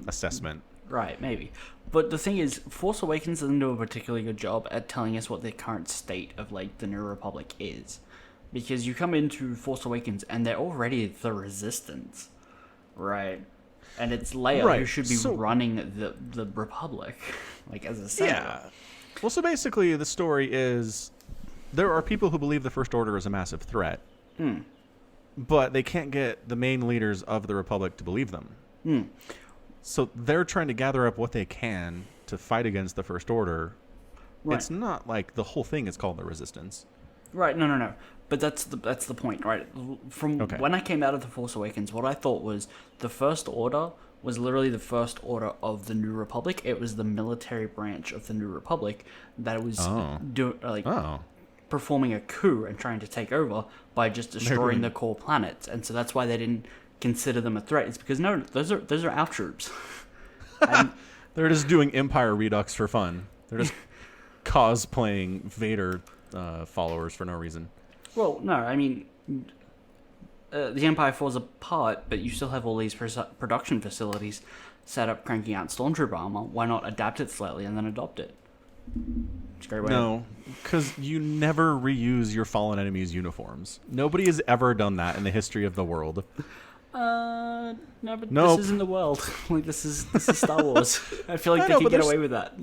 assessment. Right, maybe. But the thing is, Force Awakens doesn't do a particularly good job at telling us what the current state of, like, the New Republic is. Because you come into Force Awakens and they're already the Resistance, right? And it's Leia who should be running the Republic, like, as a senator. Yeah. Well, so basically the story is there are people who believe the First Order is a massive threat, but they can't get the main leaders of the Republic to believe them. So they're trying to gather up what they can to fight against the First Order. Right. It's not like the whole thing is called the Resistance. Right, no. But that's the point, right? From when I came out of The Force Awakens, what I thought was the First Order was literally the First Order of the New Republic. It was the military branch of the New Republic that was performing a coup and trying to take over by just destroying the core planets. And so that's why they didn't consider them a threat. It's because, no, those are our troops. And they're just doing Empire Redux for fun. They're just cosplaying Vader followers for no reason. Well, no, I mean, the Empire falls apart, but you still have all these production facilities set up cranking out Stormtrooper armor. Why not adapt it slightly and then adopt it? It's a great way. No, because you never reuse your fallen enemies' uniforms. Nobody has ever done that in the history of the world. No, but this isn't the world. Like, this is Star Wars. I feel like they could get away with that.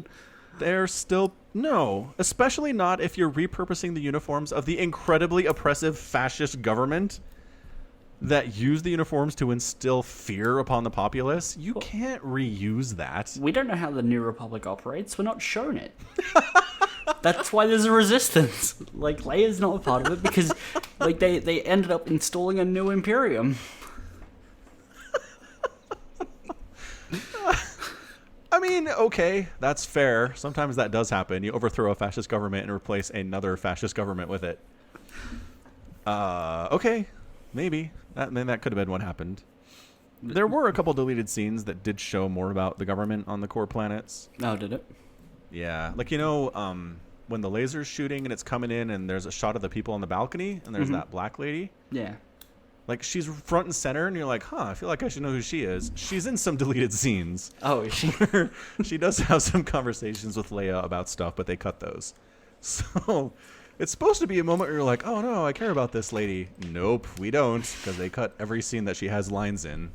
They're still... No, especially not if you're repurposing the uniforms of the incredibly oppressive fascist government that used the uniforms to instill fear upon the populace. You can't reuse that. We don't know how the New Republic operates. We're not shown it. That's why there's a resistance. Like, Leia's not a part of it because, like, they ended up installing a new Imperium. I mean, okay, that's fair. Sometimes that does happen. You overthrow a fascist government and replace another fascist government with it. Okay, maybe. That could have been what happened. There were a couple deleted scenes that did show more about the government on the core planets. Oh, did it? Yeah. Like, when the laser's shooting and it's coming in and there's a shot of the people on the balcony and there's that black lady. Yeah. Like, she's front and center, and you're like, I feel like I should know who she is. She's in some deleted scenes. Oh, is she? She does have some conversations with Leia about stuff, but they cut those. So, it's supposed to be a moment where you're like, oh, no, I care about this lady. Nope, we don't, because they cut every scene that she has lines in.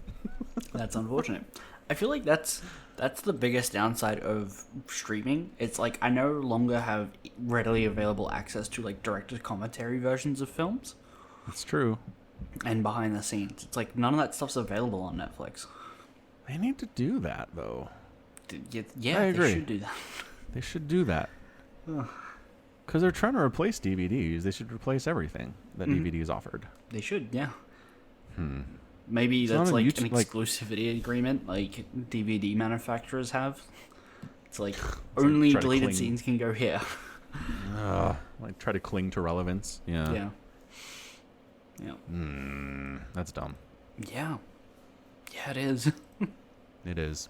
That's unfortunate. I feel like that's the biggest downside of streaming. It's like, I no longer have readily available access to, like, director's commentary versions of films. It's true. And behind the scenes. It's like none of that stuff's available on Netflix. They need to do that, though. Yeah, I agree. They should do that. They should do that. Because they're trying to replace DVDs. They should replace everything that DVDs offered. They should, yeah. Maybe it's that's like an exclusivity agreement like DVD manufacturers have. It's like only deleted scenes can go here. Like try to cling to relevance. Yeah. Yeah. Yeah. That's dumb. Yeah. Yeah, it is. It is.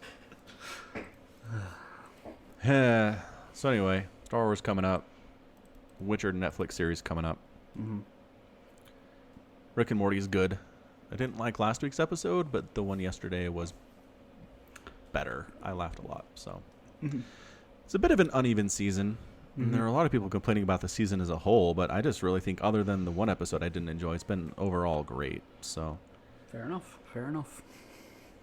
So anyway, Star Wars coming up. Witcher Netflix series coming up. Mm-hmm. Rick and Morty is good. I didn't like last week's episode, but the one yesterday was better. I laughed a lot. So it's a bit of an uneven season. And there are a lot of people complaining about the season as a whole, but I just really think other than the one episode I didn't enjoy, it's been overall great. So Fair enough. Fair enough.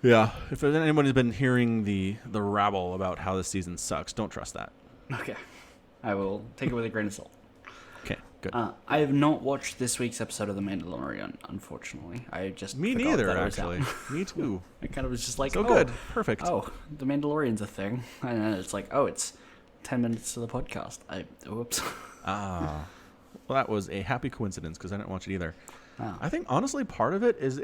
yeah, if anybody's been hearing the rabble about how this season sucks, don't trust that. Okay. I will take it with a grain of salt. Okay, good. I have not watched this week's episode of The Mandalorian, unfortunately. I just Me forgot neither, that it was actually. out. Me too. I kind of was just like, So oh, good. Perfect. Oh, The Mandalorian's a thing. And then it's like, oh, it's 10 minutes to the podcast. Whoops. Well, that was a happy coincidence because I didn't watch it either. Oh. I think, honestly, part of it is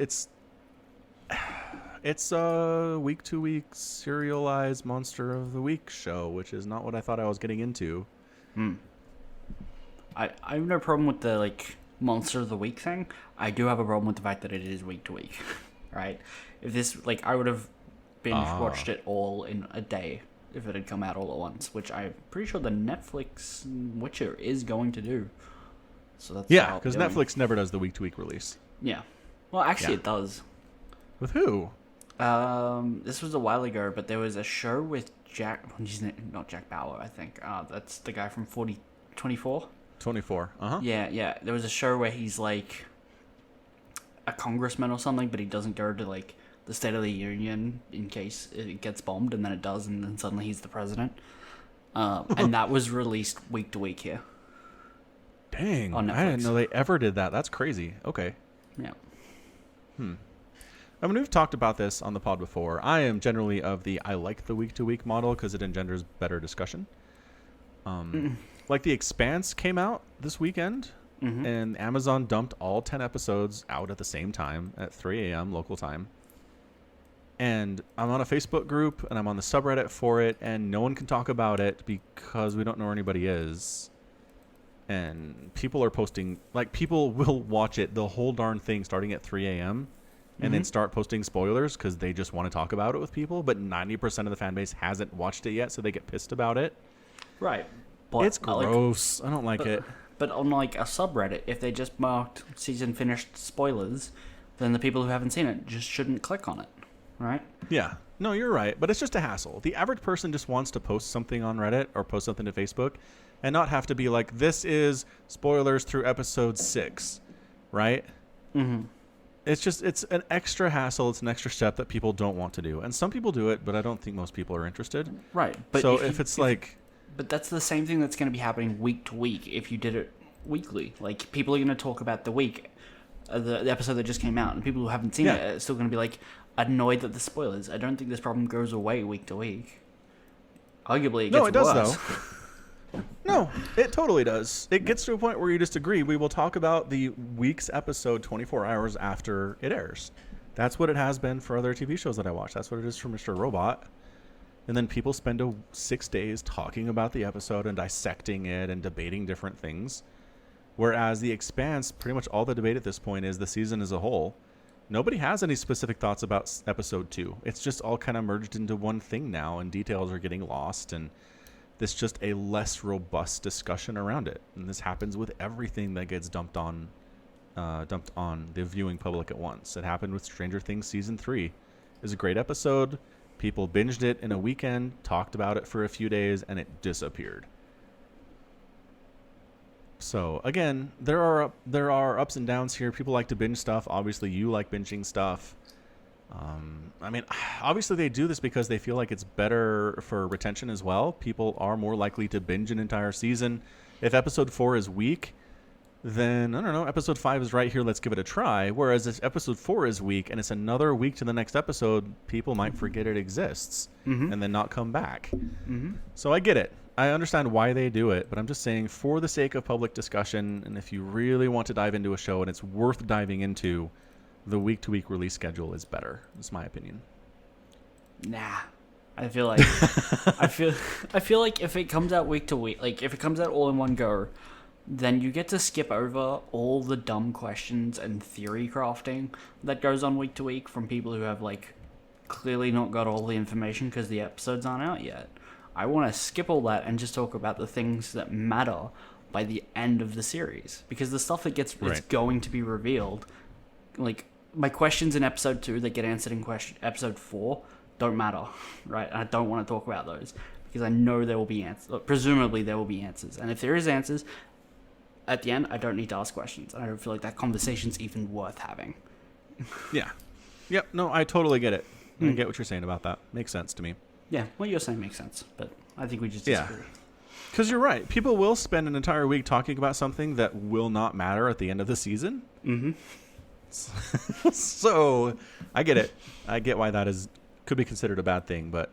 it's a week-to-week serialized Monster of the Week show, which is not what I thought I was getting into. I have no problem with the, like, Monster of the Week thing. I do have a problem with the fact that it is week to week, right? If this, like, I would have binge-watched it all in a day if it had come out all at once, which I'm pretty sure the Netflix Witcher is going to do. So that's Yeah, how because they're doing. Netflix never does the week-to-week release. Yeah. Well, actually, Yeah. it does. With who? This was a while ago, but there was a show with not Jack Bauer, I think. That's the guy from 24. 24. Uh-huh. Yeah. There was a show where he's like a congressman or something, but he doesn't go to like the State of the Union in case it gets bombed, and then it does, and then suddenly he's the president. And that was released week to week here. Dang. On I didn't Netflix. know they ever did that. That's crazy. Okay. Yeah. I mean, we've talked about this on the pod before. I am generally of the I like the week-to-week model because it engenders better discussion. Like The Expanse came out this weekend, and Amazon dumped all 10 episodes out at the same time at 3 a.m. local time. And I'm on a Facebook group, and I'm on the subreddit for it, and no one can talk about it because we don't know where anybody is. And people are posting, like, people will watch it, the whole darn thing, starting at 3 a.m., and then start posting spoilers because they just want to talk about it with people. But 90% of the fan base hasn't watched it yet, so they get pissed about it. Right. But It's gross. I don't like it. But on like a subreddit, if they just marked season finished spoilers, then the people who haven't seen it just shouldn't click on it, right? Yeah. No, you're right. But it's just a hassle. The average person just wants to post something on Reddit or post something to Facebook and not have to be like, this is spoilers through episode 6, right? It's an extra hassle. It's an extra step that people don't want to do. And some people do it, but I don't think most people are interested. Right. But So But that's the same thing that's going to be happening week to week if you did it weekly. Like, people are going to talk about the week, the episode that just came out, and people who haven't seen it are still going to be, like, annoyed that the spoilers. I don't think this problem goes away week to week. Arguably, it gets No, it does, worse. though. No, it totally does. It gets to a point where you just agree. We will talk about the week's episode 24 hours after it airs. That's what it has been for other TV shows that I watch. That's what it is for Mr. Robot. And then people spend 6 days talking about the episode and dissecting it and debating different things. Whereas The Expanse, pretty much all the debate at this point is the season as a whole. Nobody has any specific thoughts about episode 2. It's just all kind of merged into one thing now, and details are getting lost, and this just a less robust discussion around it. And this happens with everything that gets dumped on the viewing public at once. It happened with Stranger Things season 3. It was a great episode. People binged it in a weekend, talked about it for a few days, and it disappeared. So again, there are ups and downs here. People like to binge stuff. Obviously, you like binging stuff. I mean, obviously they do this because they feel like it's better for retention as well. People are more likely to binge an entire season. If episode 4 is weak, then, I don't know, episode 5 is right here, let's give it a try. Whereas if episode 4 is weak and it's another week to the next episode, people might forget it exists and then not come back. So I get it. I understand why they do it, but I'm just saying for the sake of public discussion, and if you really want to dive into a show and it's worth diving into, the week-to-week release schedule is better. That's my opinion. Nah. I feel like I feel like if it comes out week to week, like if it comes out all in one go, then you get to skip over all the dumb questions and theory crafting that goes on week to week from people who have like clearly not got all the information because the episodes aren't out yet. I want to skip all that and just talk about the things that matter by the end of the series, because the stuff that gets it's going to be revealed, like my questions in episode 2 that get answered in episode 4 don't matter, right? I don't want to talk about those because I know there will be answers. Presumably there will be answers, and if there is answers at the end, I don't need to ask questions. I don't feel like that conversation's even worth having. Yeah. Yep. No, I totally get it. I get what you're saying about that. Makes sense to me. Yeah, what you're saying makes sense, but I think we just disagree. Because you're right. People will spend an entire week talking about something that will not matter at the end of the season. Mm-hmm. So, I get it. I get why that could be considered a bad thing, but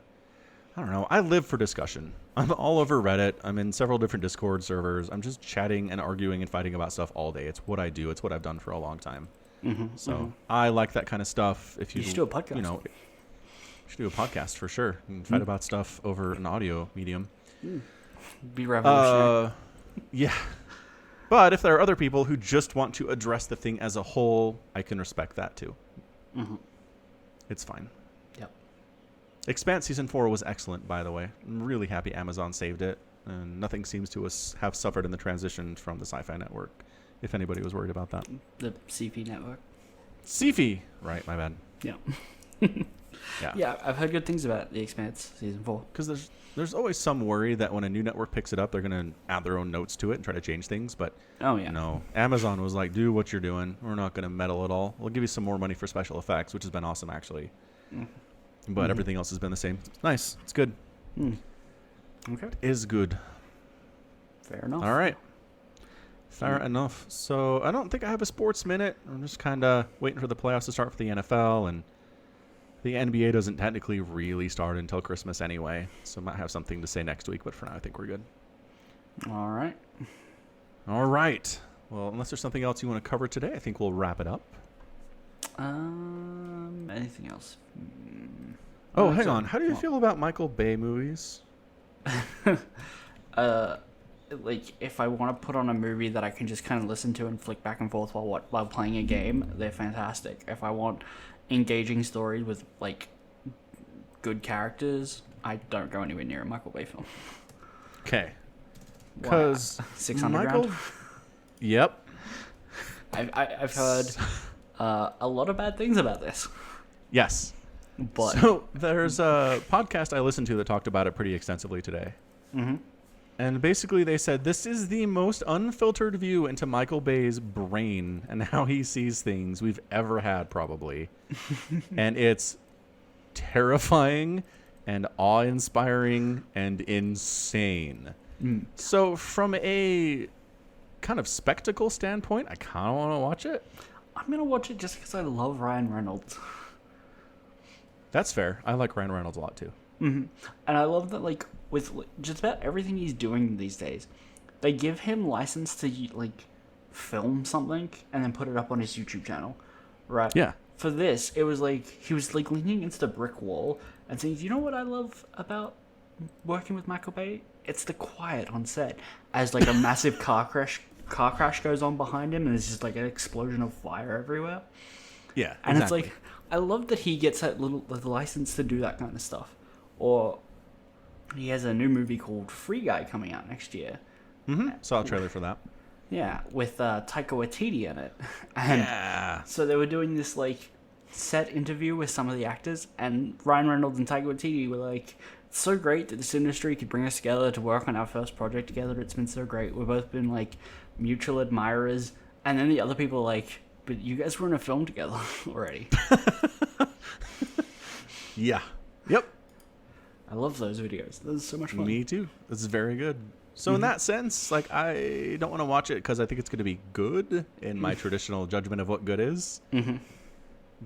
I don't know. I live for discussion. I'm all over Reddit. I'm in several different Discord servers. I'm just chatting and arguing and fighting about stuff all day. It's what I do. It's what I've done for a long time. Mm-hmm. So, I like that kind of stuff. If you should do a podcast. You know, you should do a podcast for sure. And fight about stuff over an audio medium. Be revolutionary. Yeah. But if there are other people who just want to address the thing as a whole, I can respect that too. Mm-hmm. It's fine. Yep. Expanse Season 4 was excellent, by the way. I'm really happy Amazon saved it. And nothing seems to have suffered in the transition from the Sci-Fi Network, if anybody was worried about that. The CP network. CP! Right, my bad. Yeah. Yeah. Yeah, I've heard good things about The Expanse Season 4. Because there's always some worry that when a new network picks it up, they're going to add their own notes to it and try to change things. But no, Amazon was like, do what you're doing. We're not going to meddle at all. We'll give you some more money for special effects, which has been awesome, actually. But everything else has been the same. It's nice. It's good. Okay. It is good. Fair enough. All right. Fair enough. So I don't think I have a sports minute. I'm just kind of waiting for the playoffs to start for the NFL, and the NBA doesn't technically really start until Christmas anyway, so I might have something to say next week, but for now I think we're good. All right. All right. Well, unless there's something else you want to cover today, I think we'll wrap it up. Anything else? Oh, hang on. How do you feel about Michael Bay movies? Like, if I want to put on a movie that I can just kind of listen to and flick back and forth while playing a game, they're fantastic. If I want engaging stories with, like, good characters, I don't go anywhere near a Michael Bay film. Okay. Because 600 Michael... Yep. I've heard a lot of bad things about this. Yes. But so there's a podcast I listened to that talked about it pretty extensively today. Mm-hmm. And basically they said this is the most unfiltered view into Michael Bay's brain and how he sees things we've ever had, probably. And it's terrifying and awe-inspiring and insane. So from a kind of spectacle standpoint, I kind of want to watch it. I'm going to watch it just because I love Ryan Reynolds. That's fair. I like Ryan Reynolds a lot too. Mm-hmm. And I love that, like, with just about everything he's doing these days, they give him license to, like, film something and then put it up on his YouTube channel, right? Yeah. For this, it was like, he was, like, leaning against a brick wall and saying, you know what I love about working with Michael Bay? It's the quiet on set. As, like, a massive car crash goes on behind him and there's just, like, an explosion of fire everywhere. Yeah, and exactly. It's like, I love that he gets that the license to do that kind of stuff. Or he has a new movie called Free Guy coming out next year. Mm-hmm. Saw a trailer for that. Yeah, with Taika Waititi in it. And yeah. so they were doing this, like, set interview with some of the actors, and Ryan Reynolds and Taika Waititi were like, it's so great that this industry could bring us together to work on our first project together. It's been so great. We've both been, like, mutual admirers. And then the other people were like, but you guys were in a film together already. Yeah. Yep. I love those videos. Those are so much fun. Me too. This is very good. So in that sense, like, I don't want to watch it because I think it's going to be good in my traditional judgment of what good is. Mm-hmm.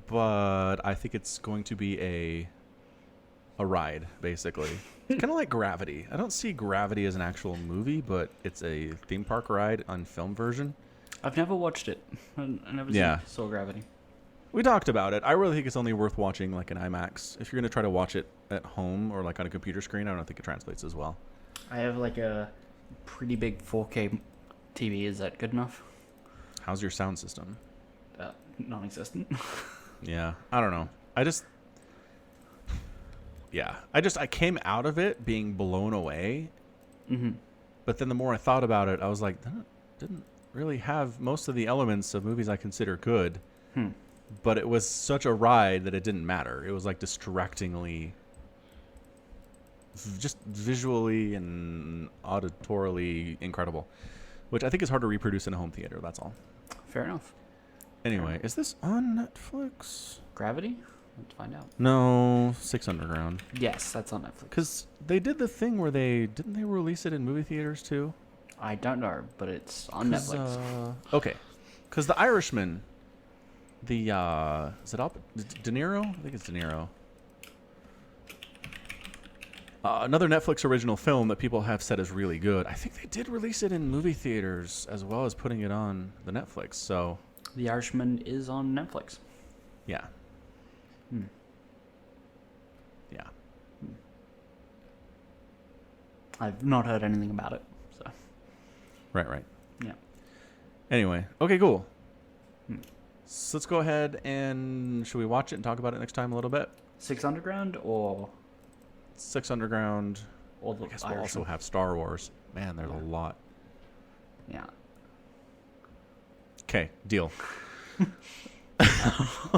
But I think it's going to be a ride, basically. It's kind of like Gravity. I don't see Gravity as an actual movie, but it's a theme park ride on film version. I've never watched it. I never saw Gravity. We talked about it. I really think it's only worth watching like an IMAX. If you're going to try to watch it at home or like on a computer screen, I don't think it translates as well. I have like a pretty big 4K TV. Is that good enough? How's your sound system? Non-existent. Yeah, I don't know. I came out of it being blown away. Mm-hmm. But then the more I thought about it, I was like, that didn't really have most of the elements of movies I consider good. But it was such a ride that it didn't matter. It was like distractingly, just visually and auditorily incredible, which I think is hard to reproduce in a home theater. That's all. Fair enough. Anyway, is this on Netflix? Gravity? Let's find out. No, Six Underground. Yes, that's on Netflix. Because they did the thing where didn't they release it in movie theaters too? I don't know, but it's on Netflix. Okay, because The Irishman, is it De Niro? I think it's De Niro. Another Netflix original film that people have said is really good. I think they did release it in movie theaters as well as putting it on the Netflix. So, The Irishman is on Netflix. yeah. Yeah. I've not heard anything about it, so Right. yeah. Anyway, okay, cool. So let's go ahead and should we watch it and talk about it next time a little bit? Six Underground or Six Underground. the I guess we'll Irishman? also have Star Wars. Man, there's a lot. Yeah. Okay, deal.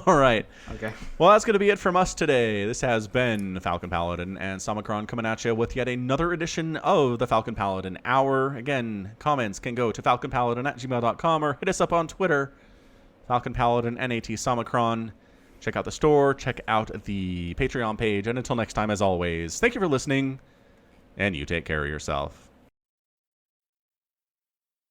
All right. Okay. Well, that's going to be it from us today. This has been Falcon Paladin and Samacron coming at you with yet another edition of the Falcon Paladin Hour. Again, comments can go to falconpaladin@gmail.com or hit us up on Twitter, Falcon Paladin NAT Samacron. Check out the store, check out the Patreon page, and until next time, as always, thank you for listening, and you take care of yourself.